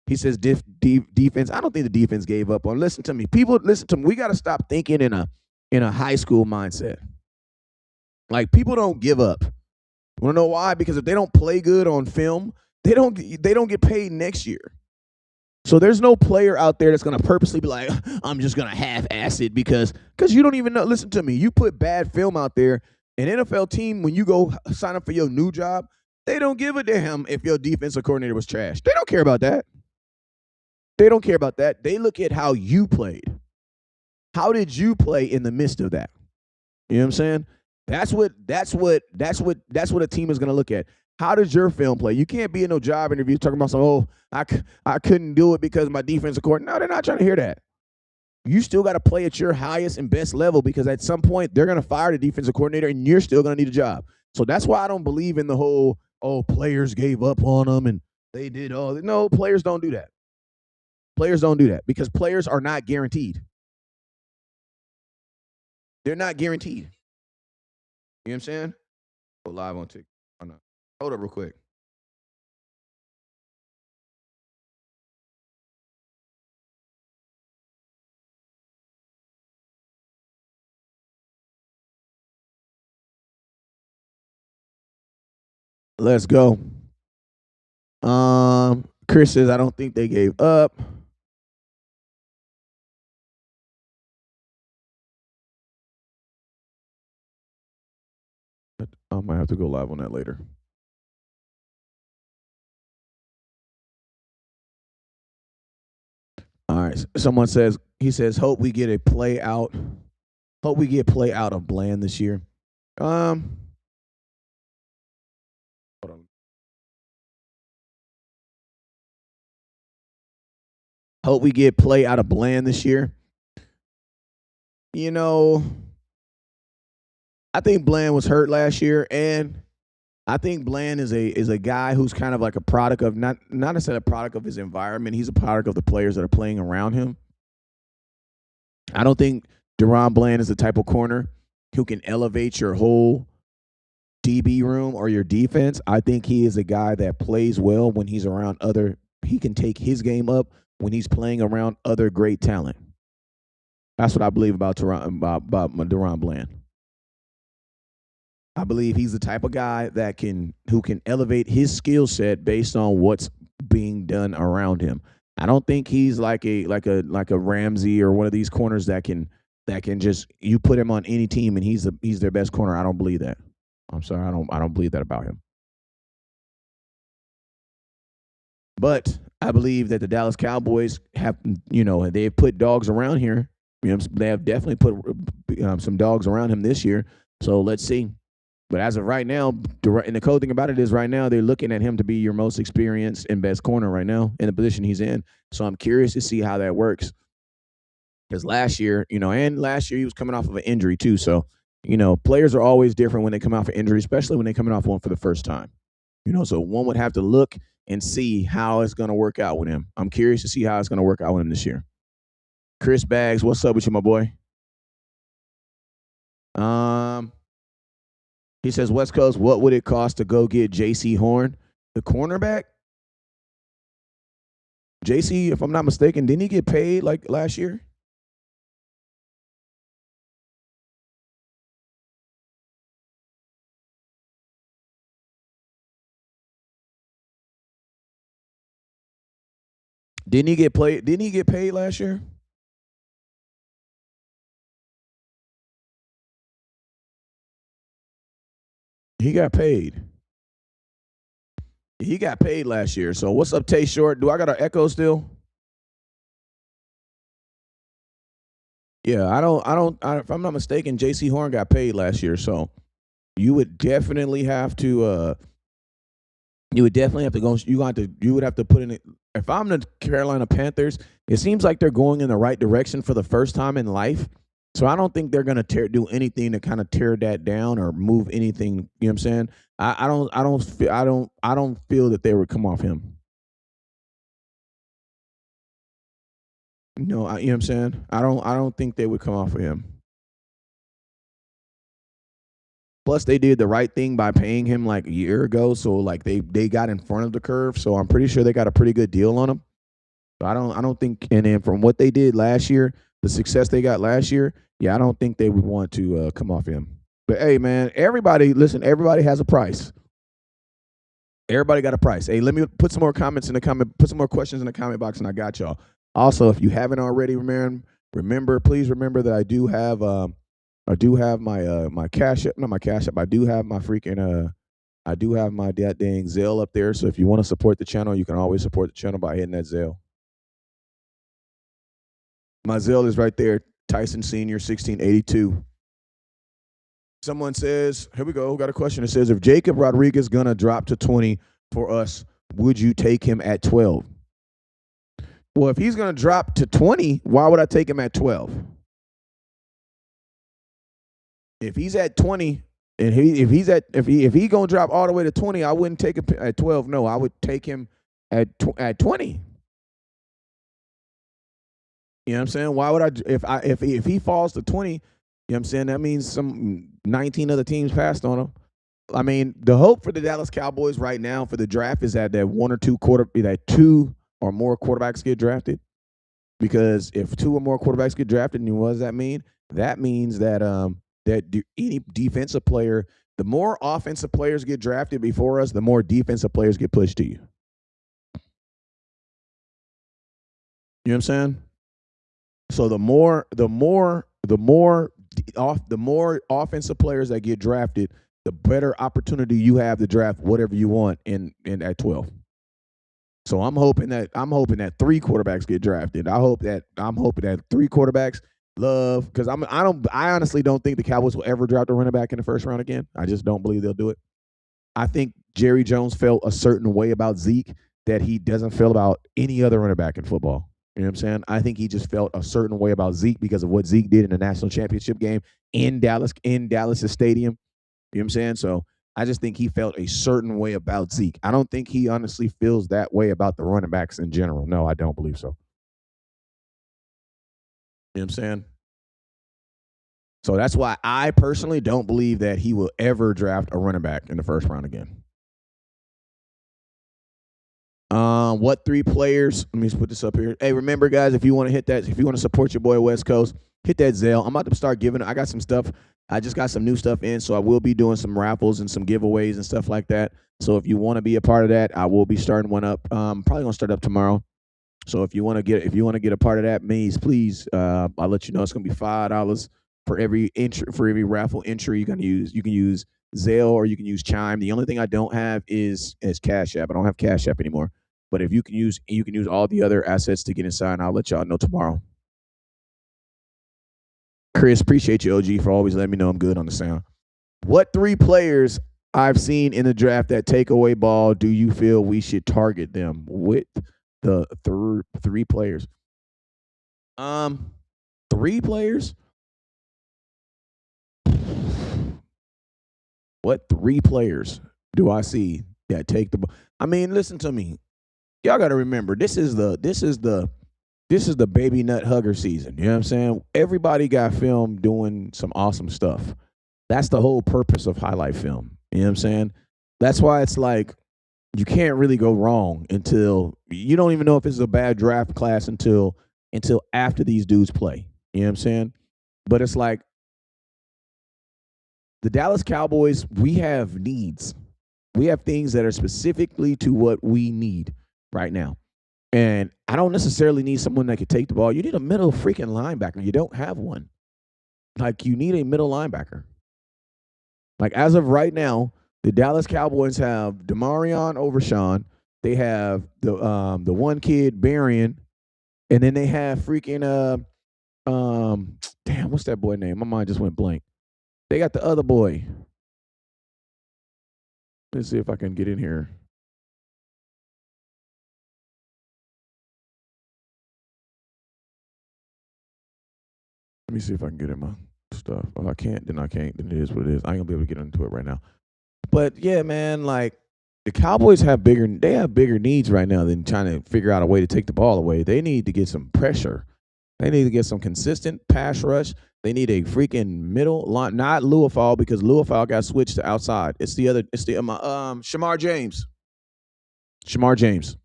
A: He says defense. I don't think the defense gave up on. Listen to me, people. Listen to me. We got to stop thinking in a high school mindset. Like people don't give up. Want to know why? Because if they don't play good on film, they don't get paid next year. So there's no player out there that's going to purposely be like, I'm just going to half-ass it because you don't even know. Listen to me. You put bad film out there. An NFL team, when you go sign up for your new job, they don't give a damn if your defensive coordinator was trash. They don't care about that. They don't care about that. They look at how you played. How did you play in the midst of that? You know what I'm saying? That's what a team is going to look at. How does your film play? You can't be in no job interview talking about I couldn't do it because my defensive coordinator. No, they're not trying to hear that. You still got to play at your highest and best level because at some point they're going to fire the defensive coordinator and you're still going to need a job. So that's why I don't believe in the whole, players gave up on them and they did all. No, players don't do that. Players don't do that because players are not guaranteed. They're not guaranteed. You know what I'm saying? Go live on TikTok. Oh, no. Hold up real quick. Let's go. Chris says, I don't think they gave up. I might have to go live on that later. All right. Someone says, he says, hope we get play out of Bland this year. Hold on. Hope we get play out of Bland this year. You know, I think Bland was hurt last year, and I think Bland is a guy who's kind of like a product of not necessarily a product of his environment. He's a product of the players that are playing around him. I don't think DaRon Bland is the type of corner who can elevate your whole DB room or your defense. I think he is a guy that plays well when he's around other. He can take his game up when he's playing around other great talent. That's what I believe about DaRon Bland. I believe he's the type of guy who can elevate his skill set based on what's being done around him. I don't think he's like a Ramsey or one of these corners that can just you put him on any team and he's their best corner. I don't believe that. I'm sorry, I don't believe that about him. But I believe that the Dallas Cowboys have, they've put dogs around here. They have definitely put some dogs around him this year. So let's see. But as of right now, and the cool thing about it is right now they're looking at him to be your most experienced and best corner right now in the position he's in. So I'm curious to see how that works. Because last year he was coming off of an injury too. So, players are always different when they come off an injury, especially when they're coming off one for the first time. So one would have to look and see how it's going to work out with him. I'm curious to see how it's going to work out with him this year. Chris Baggs, what's up with you, my boy? He says, West Coast, what would it cost to go get J.C. Horn, the cornerback? J.C., if I'm not mistaken, didn't he get paid like last year? Didn't he get paid last year? He got paid. He got paid last year. So what's up, Tay Short? Do I got an echo still? Yeah, if I'm not mistaken, J.C. Horn got paid last year. So you would definitely have to go. You would have to put in it. If I'm the Carolina Panthers, it seems like they're going in the right direction for the first time in life. So I don't think they're going to do anything to kind of tear that down or move anything. You know what I'm saying? I don't feel that they would come off him. No, you know what I'm saying? I don't think they would come off of him. Plus, they did the right thing by paying him like a year ago, so like they got in front of the curve. So I'm pretty sure they got a pretty good deal on him. So I don't think. And then from what they did last year, the success they got last year, yeah, I don't think they would want to come off him. But hey, man, everybody has a price. Everybody got a price. Hey, let me put some more comments in the comment. Put some more questions in the comment box, and I got y'all. Also, if you haven't already, please remember that I do have my my Cash App, not my Cash App. I do have my that dang Zelle up there. So if you want to support the channel, you can always support the channel by hitting that Zelle. My Zelle is right there. Tyson Senior 1682. Someone says, here we go. Got a question. It says, if Jacob Rodriguez gonna drop to 20 for us, would you take him at 12? Well, if he's going to drop to 20, why would I take him at 12? If he's at 20, and if he gonna drop all the way to 20, I wouldn't take him at 12. No, I would take him at 20. You know what I'm saying? Why would if he falls to 20, you know what I'm saying? That means some 19 other teams passed on him. I mean, the hope for the Dallas Cowboys right now for the draft is that two or more quarterbacks get drafted. Because if two or more quarterbacks get drafted, and what does that mean? That means that any defensive player, the more offensive players get drafted before us, the more defensive players get pushed to you. You know what I'm saying? So the more offensive players that get drafted, the better opportunity you have to draft whatever you want in at 12. So I'm hoping that 3 quarterbacks get drafted. I'm hoping that 3 quarterbacks love, because I honestly don't think the Cowboys will ever draft a running back in the first round again. I just don't believe they'll do it. I think Jerry Jones felt a certain way about Zeke that he doesn't feel about any other running back in football. You know what I'm saying? I think he just felt a certain way about Zeke because of what Zeke did in the national championship game in Dallas stadium. You know what I'm saying? So I just think he felt a certain way about Zeke. I don't think he honestly feels that way about the running backs in general. No, I don't believe so. You know what I'm saying? So that's why I personally don't believe that he will ever draft a running back in the first round again. What 3 players? Let me just put this up here. Hey, remember, guys, if you want to support your boy West Coast, hit that Zelle. I'm about to start giving. I got some stuff. I just got some new stuff in, so I will be doing some raffles and some giveaways and stuff like that. So if you want to be a part of that, I will be starting one up. Probably gonna start up tomorrow. So if you want to get a part of that, please, I'll let you know. It's gonna be $5 for every raffle entry. You can use Zelle or you can use Chime. The only thing I don't have is Cash App. I don't have Cash App anymore. But if you can use all the other assets to get inside, and I'll let y'all know tomorrow. Chris, appreciate you, OG, for always letting me know I'm good on the sound. What 3 players I've seen in the draft that take away ball do you feel we should target them with? The 3 players. 3 players? What 3 players do I see that take the ball? I mean, listen to me. Y'all got to remember, this is the baby nut hugger season. You know what I'm saying? Everybody got film doing some awesome stuff. That's the whole purpose of highlight film. You know what I'm saying? That's why it's like you can't really go wrong until you don't even know if it's a bad draft class until after these dudes play. You know what I'm saying? But it's like the Dallas Cowboys, we have needs. We have things that are specifically to what we need right now. And I don't necessarily need someone that can take the ball. You need a middle freaking linebacker. You don't have one. Like, you need a middle linebacker. Like, as of right now, the Dallas Cowboys have Demarion Overshawn. They have the one kid, Berrien. And then they have freaking, damn, what's that boy name? My mind just went blank. They got the other boy. Let's see if I can get in here. Let me see if I can get in my stuff. If I can't, then I can't. Then it is what it is. I ain't gonna be able to get into it right now. But yeah, man, like the Cowboys have bigger needs right now than trying to figure out a way to take the ball away. They need to get some pressure. They need to get some consistent pass rush. They need a freaking middle line, not Louisville, because Louisville got switched to outside. It's the Shamar James. Shamar James.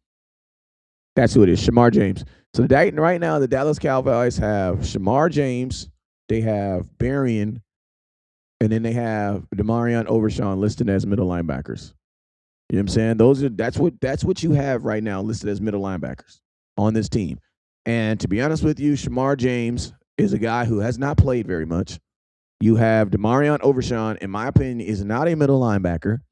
A: That's who it is, Shamar James. So right now, the Dallas Cowboys have Shamar James, they have Berrien, and then they have Demarion Overshawn listed as middle linebackers. You know what I'm saying? That's what you have right now listed as middle linebackers on this team. And to be honest with you, Shamar James is a guy who has not played very much. You have Demarion Overshawn, in my opinion, is not a middle linebacker.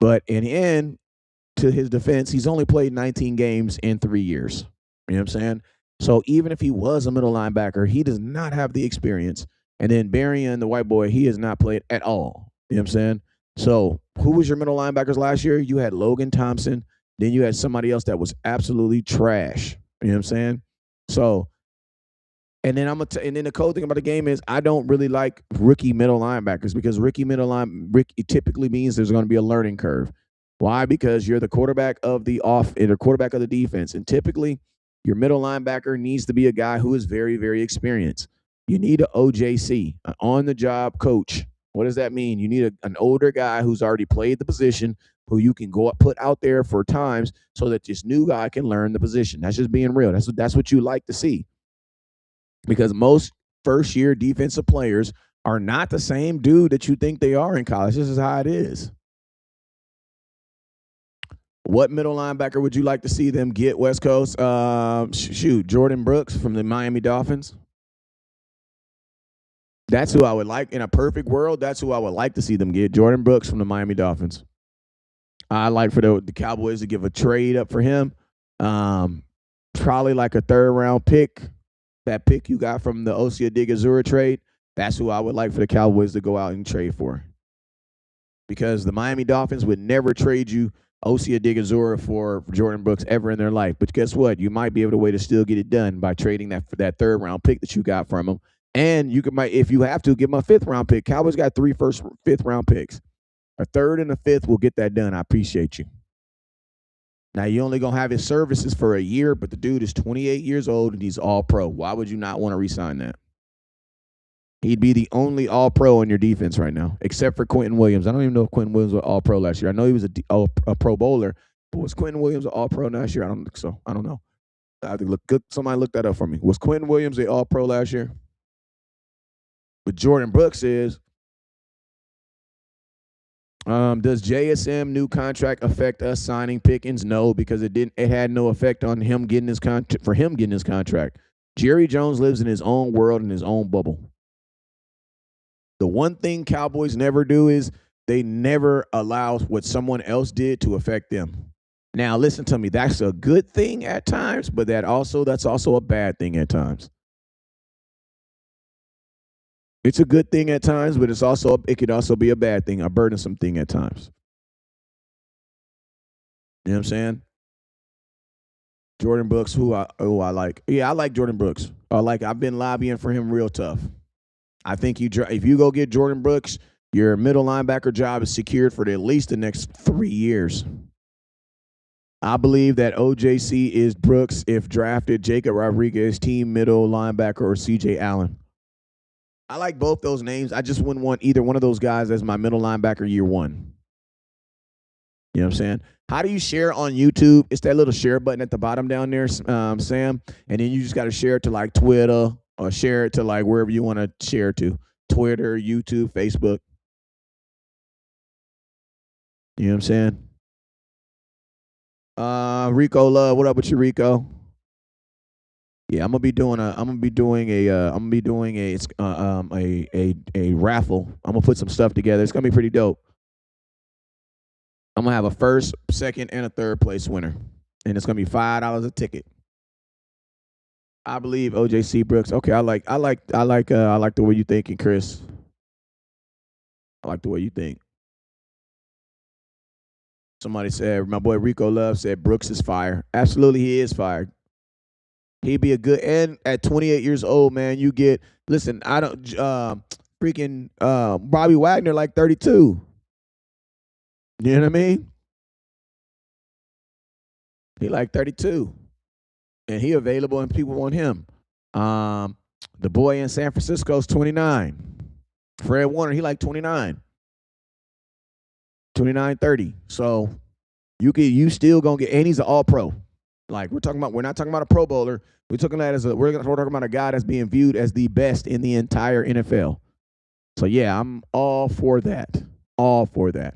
A: But to his defense, he's only played 19 games in 3 years. You know what I'm saying? So even if he was a middle linebacker, he does not have the experience. And then Berrien, the white boy, he has not played at all. You know what I'm saying? So who was your middle linebackers last year? You had Logan Thompson. Then you had somebody else that was absolutely trash. You know You know what I'm saying? So, and then and then the cool thing about the game is I don't really like rookie middle linebackers because rookie it typically means there's going to be a learning curve. Why? Because you're the quarterback of the quarterback of the defense, and typically your middle linebacker needs to be a guy who is very, very experienced. You need an OJC, an on-the-job coach. What does that mean? You need an older guy who's already played the position, who you can go put out there for times so that this new guy can learn the position. That's just being real. That's what you like to see. Because most first-year defensive players are not the same dude that you think they are in college. This is how it is. What middle linebacker would you like to see them get, West Coast? Jordan Brooks from the Miami Dolphins. That's who I would like. In a perfect world, that's who I would like to see them get, Jordan Brooks from the Miami Dolphins. I'd like for the Cowboys to give a trade up for him. Probably like a third-round pick. That pick you got from the Osia Digazura trade, that's who I would like for the Cowboys to go out and trade for. Because the Miami Dolphins would never trade you Osia Digazura for Jordan Brooks ever in their life. But guess what? You might be able to still get it done by trading that third-round pick that you got from them. And you might, if you have to, give them a fifth-round pick. Cowboys got 3 fifth-round picks. A third and a fifth will get that done. I appreciate you. Now, you're only going to have his services for a year, but the dude is 28 years old and he's all-pro. Why would you not want to re-sign that? He'd be the only all-pro on your defense right now, except for Quentin Williams. I don't even know if Quentin Williams was all-pro last year. I know he was a pro bowler, but was Quentin Williams an all-pro last year? I don't think so. I don't know. I have to look. Somebody look that up for me. Was Quentin Williams an all-pro last year? But Jordan Brooks is. Does JSM new contract affect us signing Pickens? No, because it didn't. It had no effect on him getting his contract. Jerry Jones lives in his own world, in his own bubble. The one thing Cowboys never do is they never allow what someone else did to affect them. Now, listen to me. That's a good thing at times, but that's also a bad thing at times. It's a good thing at times, but it could also be a bad thing, a burdensome thing at times. You know what I'm saying? Jordan Brooks, who I like. Yeah, I like Jordan Brooks. I've been lobbying for him real tough. I think if you go get Jordan Brooks, your middle linebacker job is secured for at least the next 3 years. I believe that OJC is Brooks if drafted, Jacob Rodriguez, team middle linebacker, or CJ Allen. I like both those names. I just wouldn't want either one of those guys as my middle linebacker year one. You know what I'm saying? How do you share on YouTube? It's that little share button at the bottom down there, Sam. And then you just got to share it to like Twitter or share it to like wherever you want to share to. Twitter, YouTube, Facebook. You know what I'm saying? Rico Love, what up with you, Rico? Yeah, I'm gonna be doing a raffle. I'm gonna put some stuff together. It's gonna be pretty dope. I'm gonna have a first, second, and a third place winner, and it's gonna be $5 a ticket. I believe OJC Brooks. Okay, I like the way you thinking, Chris. I like the way you think. Somebody said, my boy Rico Love said Brooks is fire. Absolutely, he is fire. He'd be a good, and at 28 years old, man, you get, listen, I don't, freaking Bobby Wagner like 32. You know what I mean? He like 32. And he available and people want him. The boy in San Francisco's 29. Fred Warner, he like 29. 29, 30. So you still gonna get, and he's an all-pro. Like we're not talking about a Pro Bowler. We're talking about a guy that's being viewed as the best in the entire NFL. So yeah, I'm all for that. All for that.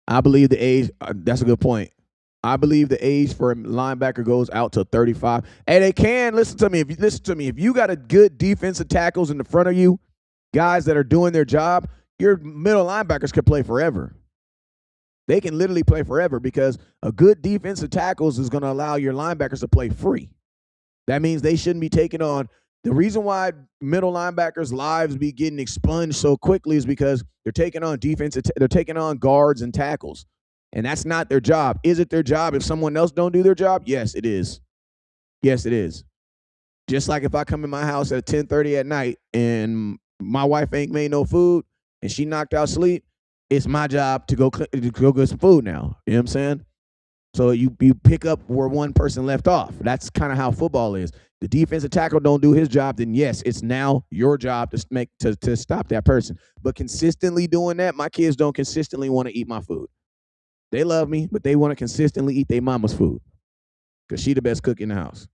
A: I believe the age. That's a good point. I believe the age for a linebacker goes out to 35. And they can listen to me. If you got a good defensive tackles in the front of you, guys that are doing their job, your middle linebackers can play forever. They can literally play forever because a good defensive tackles is going to allow your linebackers to play free. That means they shouldn't be taking on The reason why middle linebackers' lives be getting expunged so quickly is because they're taking on they're taking on guards and tackles. And that's not their job. Is it their job if someone else don't do their job? Yes, it is. Yes, it is. Just like if I come in my house at 10:30 at night and my wife ain't made no food and she knocked out sleep, it's my job to go get some food now. You know what I'm saying? So you pick up where one person left off. That's kind of how football is. The defensive tackle don't do his job, then yes, it's now your job to stop that person. But consistently doing that, my kids don't consistently want to eat my food. They love me, but they want to consistently eat their mama's food because she the best cook in the house.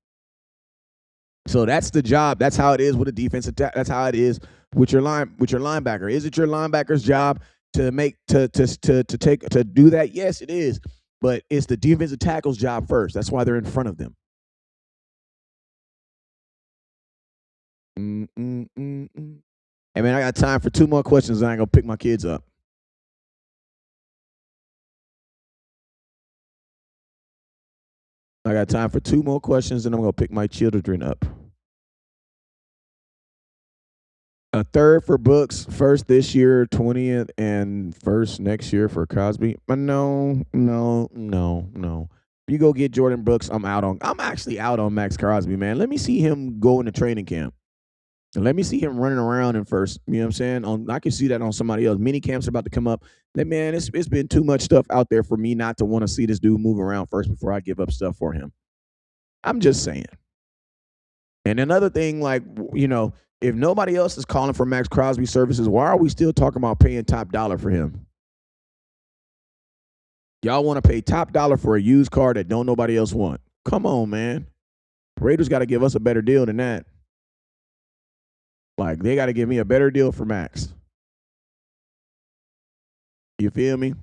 A: So that's the job. That's how it is with a defensive tackle. That's how it is with your linebacker. Is it your linebacker's job to do that? Yes, it is. But it's the defensive tackle's job first. That's why they're in front of them. Hey, man, I got time for 2 more questions. I ain't going to pick my kids up. I got time for 2 more questions, and I'm going to pick my children up. A third for Books, first this year, 20th, and first next year for Cosby. No. If you go get Jordan Brooks, I'm actually out on Max Crosby, man. Let me see him go into training camp. And let me see him running around in first. You know what I'm saying? I can see that on somebody else. Mini camps are about to come up. Man, it's been too much stuff out there for me not to want to see this dude move around first before I give up stuff for him. I'm just saying. And another thing, like, you know, if nobody else is calling for Max Crosby services, why are we still talking about paying top dollar for him? Y'all want to pay top dollar for a used car that don't nobody else want. Come on, man. Raiders got to give us a better deal than that. Like, they got to give me a better deal for Max. You feel me?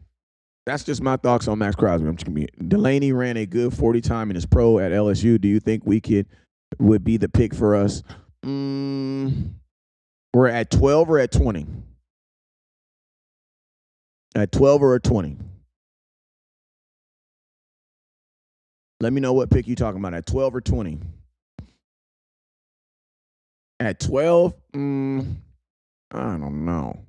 A: That's just my thoughts on Max Crosby. I'm just gonna be. Delaney ran a good 40 time in his pro at LSU. Do you think would be the pick for us? We're at 12 or at 20? At 12 or at 20? Let me know what pick you talking about. At 12 or 20? At 12? I don't know.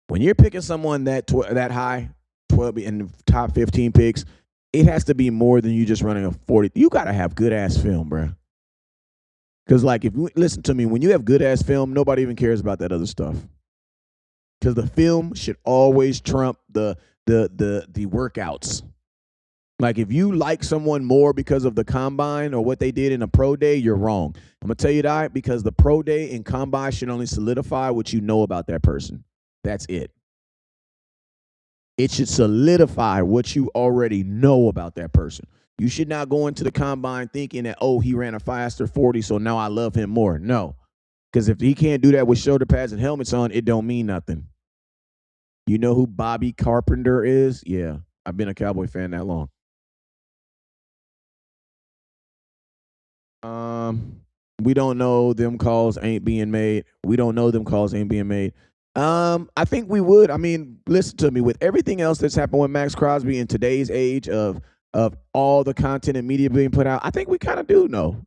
A: When you're picking someone that high, 12 in the top 15 picks, it has to be more than you just running a 40. You got to have good-ass film, bro. Because, like, if you listen to me, when you have good-ass film, nobody even cares about that other stuff. Because the film should always trump the workouts. Like, if you like someone more because of the combine or what they did in a pro day, you're wrong. I'm going to tell you that because the pro day and combine should only solidify what you know about that person. That's it. It should solidify what you already know about that person. You should not go into the combine thinking that, oh, he ran a faster 40, so now I love him more. No. Because if he can't do that with shoulder pads and helmets on, it don't mean nothing. You know who Bobby Carpenter is? Yeah, I've been a Cowboy fan that long. We don't know them calls ain't being made. We don't know them calls ain't being made. I think we would. I mean, listen to me. With everything else that's happened with Max Crosby in today's age of all the content and media being put out, I think we kind of do know.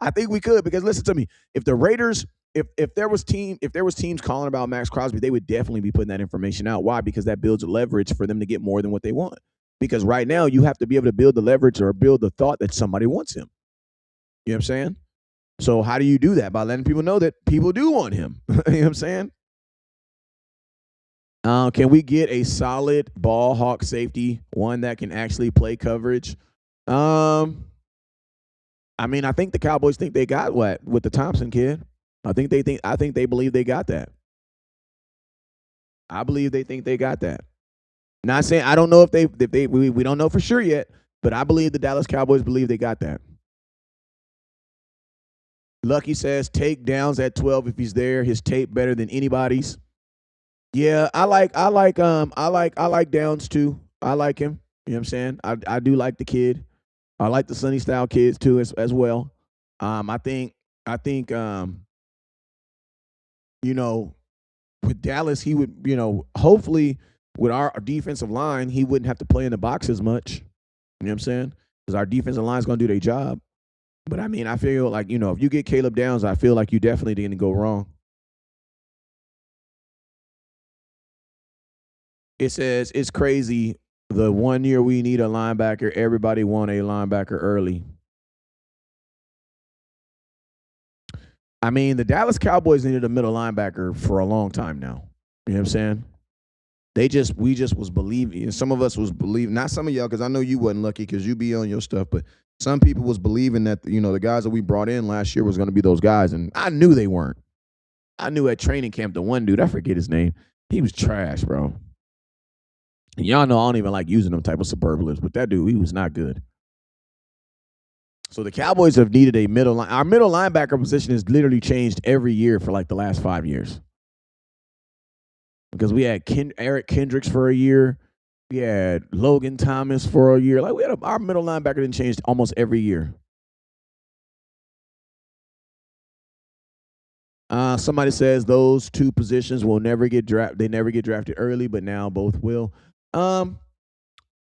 A: I think we could because listen to me. If the Raiders, if there was teams calling about Max Crosby, they would definitely be putting that information out. Why? Because that builds leverage for them to get more than what they want. Because right now you have to be able to build the leverage or build the thought that somebody wants him. You know what I'm saying? So how do you do that? By letting people know that people do want him. You know what I'm saying? Can we get a solid ball hawk safety, one that can actually play coverage? I mean, I think the Cowboys think they got what with the Thompson kid. I think they believe they got that. I believe they think they got that. Not saying I don't know if we don't know for sure yet, but I believe the Dallas Cowboys believe they got that. Lucky says take Downs at 12 if he's there. His tape better than anybody's. Yeah, I like Downs too. I like him. You know what I'm saying? I do like the kid. I like the Sunny Style kids too as well. I think you know, with Dallas he would, you know, hopefully with our defensive line, he wouldn't have to play in the box as much. You know what I'm saying? Because our defensive line is going to do their job. But I mean, I feel like, if you get Caleb Downs, I feel like you definitely didn't go wrong. It says it's crazy. The 1 year we need a linebacker, everybody want a linebacker early. I mean, the Dallas Cowboys needed a middle linebacker for a long time now. You know what I'm saying? We just was believing. Some of us was believing, not some of y'all, because I know you wasn't lucky because you be on your stuff, but some people was believing that, the guys that we brought in last year was going to be those guys, and I knew they weren't. I knew at training camp, the one dude, I forget his name, he was trash, bro. And y'all know I don't even like using them type of suburbulars, but that dude, he was not good. So the Cowboys have needed a middle line. Our middle linebacker position has literally changed every year for like the last 5 years. Because we had Eric Kendricks for a year. We had Logan Thomas for a year. Like our middle linebacker didn't change almost every year. Somebody says those two positions will never get drafted. They never get drafted early, but now both will. I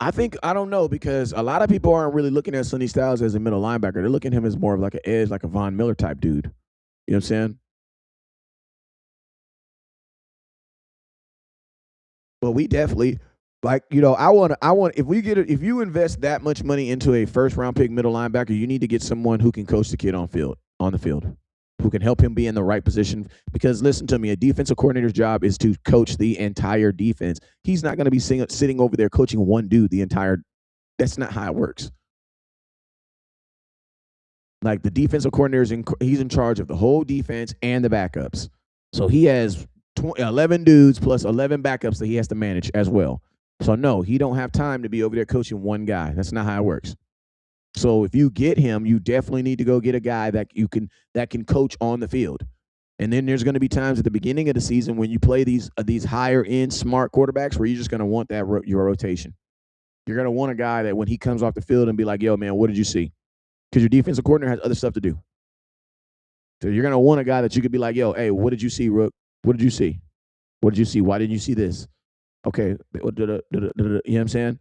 A: don't know, because a lot of people aren't really looking at Sonny Styles as a middle linebacker. They're looking at him as more of like an edge, like a Von Miller type dude. You know what I'm saying? But we definitely, like, if you invest that much money into a first round pick middle linebacker, you need to get someone who can coach the kid on the field, who can help him be in the right position. Because listen to me, a defensive coordinator's job is to coach the entire defense. He's not going to be sitting over there coaching one dude the entire. That's not how it works. Like, the defensive coordinator he's in charge of the whole defense and the backups. So he has 11 dudes plus 11 backups that he has to manage as well. So no, he don't have time to be over there coaching one guy. That's not how it works. So if you get him, you definitely need to go get a guy that can coach on the field. And then there's going to be times at the beginning of the season when you play these higher end smart quarterbacks where you're just going to want your rotation. You're going to want a guy that when he comes off the field and be like, yo, man, what did you see? Because your defensive coordinator has other stuff to do. So you're going to want a guy that you could be like, yo, hey, what did you see, Rook? What did you see? What did you see? Why didn't you see this? Okay. You know what I'm saying?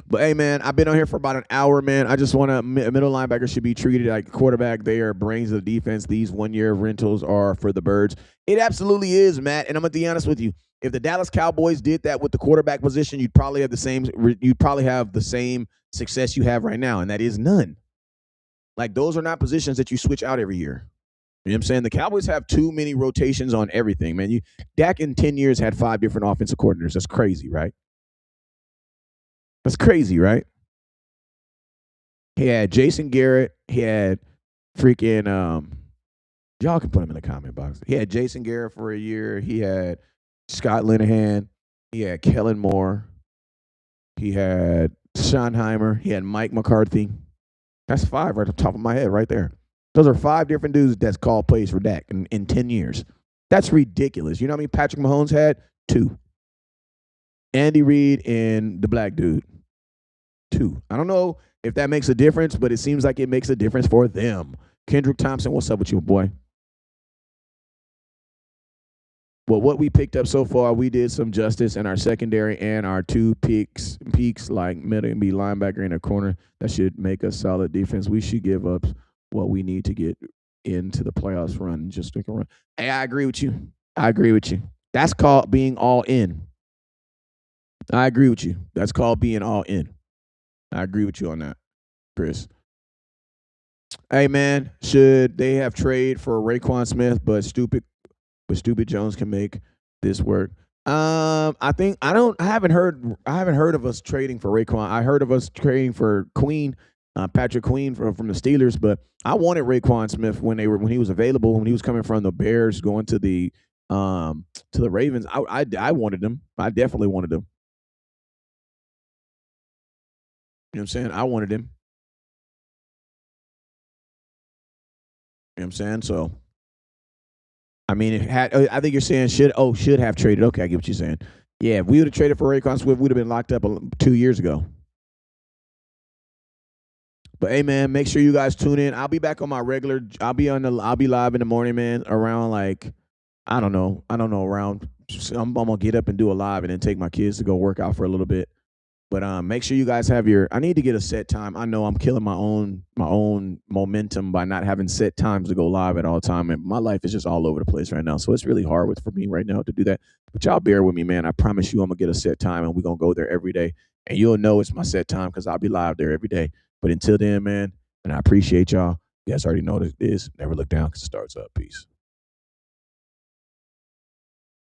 A: But hey, man, I've been on here for about an hour, man. I just want a middle linebacker should be treated like a quarterback. They are brains of the defense. These 1 year rentals are for the birds. It absolutely is, Matt. And I'm going to be honest with you. If the Dallas Cowboys did that with the quarterback position, you'd probably have the same success you have right now, and that is none. Like, those are not positions that you switch out every year. You know what I'm saying? The Cowboys have too many rotations on everything, man. Dak in 10 years had 5 different offensive coordinators. That's crazy, right? That's crazy, right? He had Jason Garrett. He had freaking y'all can put him in the comment box. He had Jason Garrett for a year. He had Scott Linehan. He had Kellen Moore. He had Schottenheimer. He had Mike McCarthy. That's 5 right off the top of my head right there. Those are 5 different dudes that's called plays for Dak in 10 years. That's ridiculous. You know what I mean? Patrick Mahomes had 2. Andy Reid and the black dude. 2. I don't know if that makes a difference, but it seems like it makes a difference for them. Kendrick Thompson, what's up with you, boy? Well, what we picked up so far, we did some justice in our secondary and our 2 peaks like middle and be linebacker in a corner. That should make us solid defense. We should give up what we need to get into the playoffs run and just stick around. Hey, I agree with you. That's called being all in. I agree with you. That's called being all in. I agree with you on that, Chris. Hey, man, should they have trade for Raekwon Smith, but stupid Jones can make this work? I haven't heard of us trading for Raekwon. I heard of us trading for Queen, Patrick Queen from the Steelers, but I wanted Raekwon Smith when he was available, when he was coming from the Bears going to the Ravens. I wanted him. I definitely wanted him. You know what I'm saying? I wanted him. You know what I'm saying? So, I mean, I think you're saying should have traded. Okay, I get what you're saying. Yeah, if we would have traded for Raekwon Smith, we'd have been locked up 2 years ago. But hey, man, make sure you guys tune in. I'll be back on my regular. I'll be live in the morning, man. Around like, I don't know. Around, I'm gonna get up and do a live, and then take my kids to go work out for a little bit. But make sure you guys have your. I need to get a set time. I know I'm killing my own momentum by not having set times to go live at all time, and my life is just all over the place right now. So it's really hard for me right now to do that. But y'all bear with me, man. I promise you, I'm gonna get a set time, and we're gonna go there every day, and you'll know it's my set time because I'll be live there every day. But until then, man, and I appreciate y'all. You guys already know what it is. Never look down because it starts up. Peace.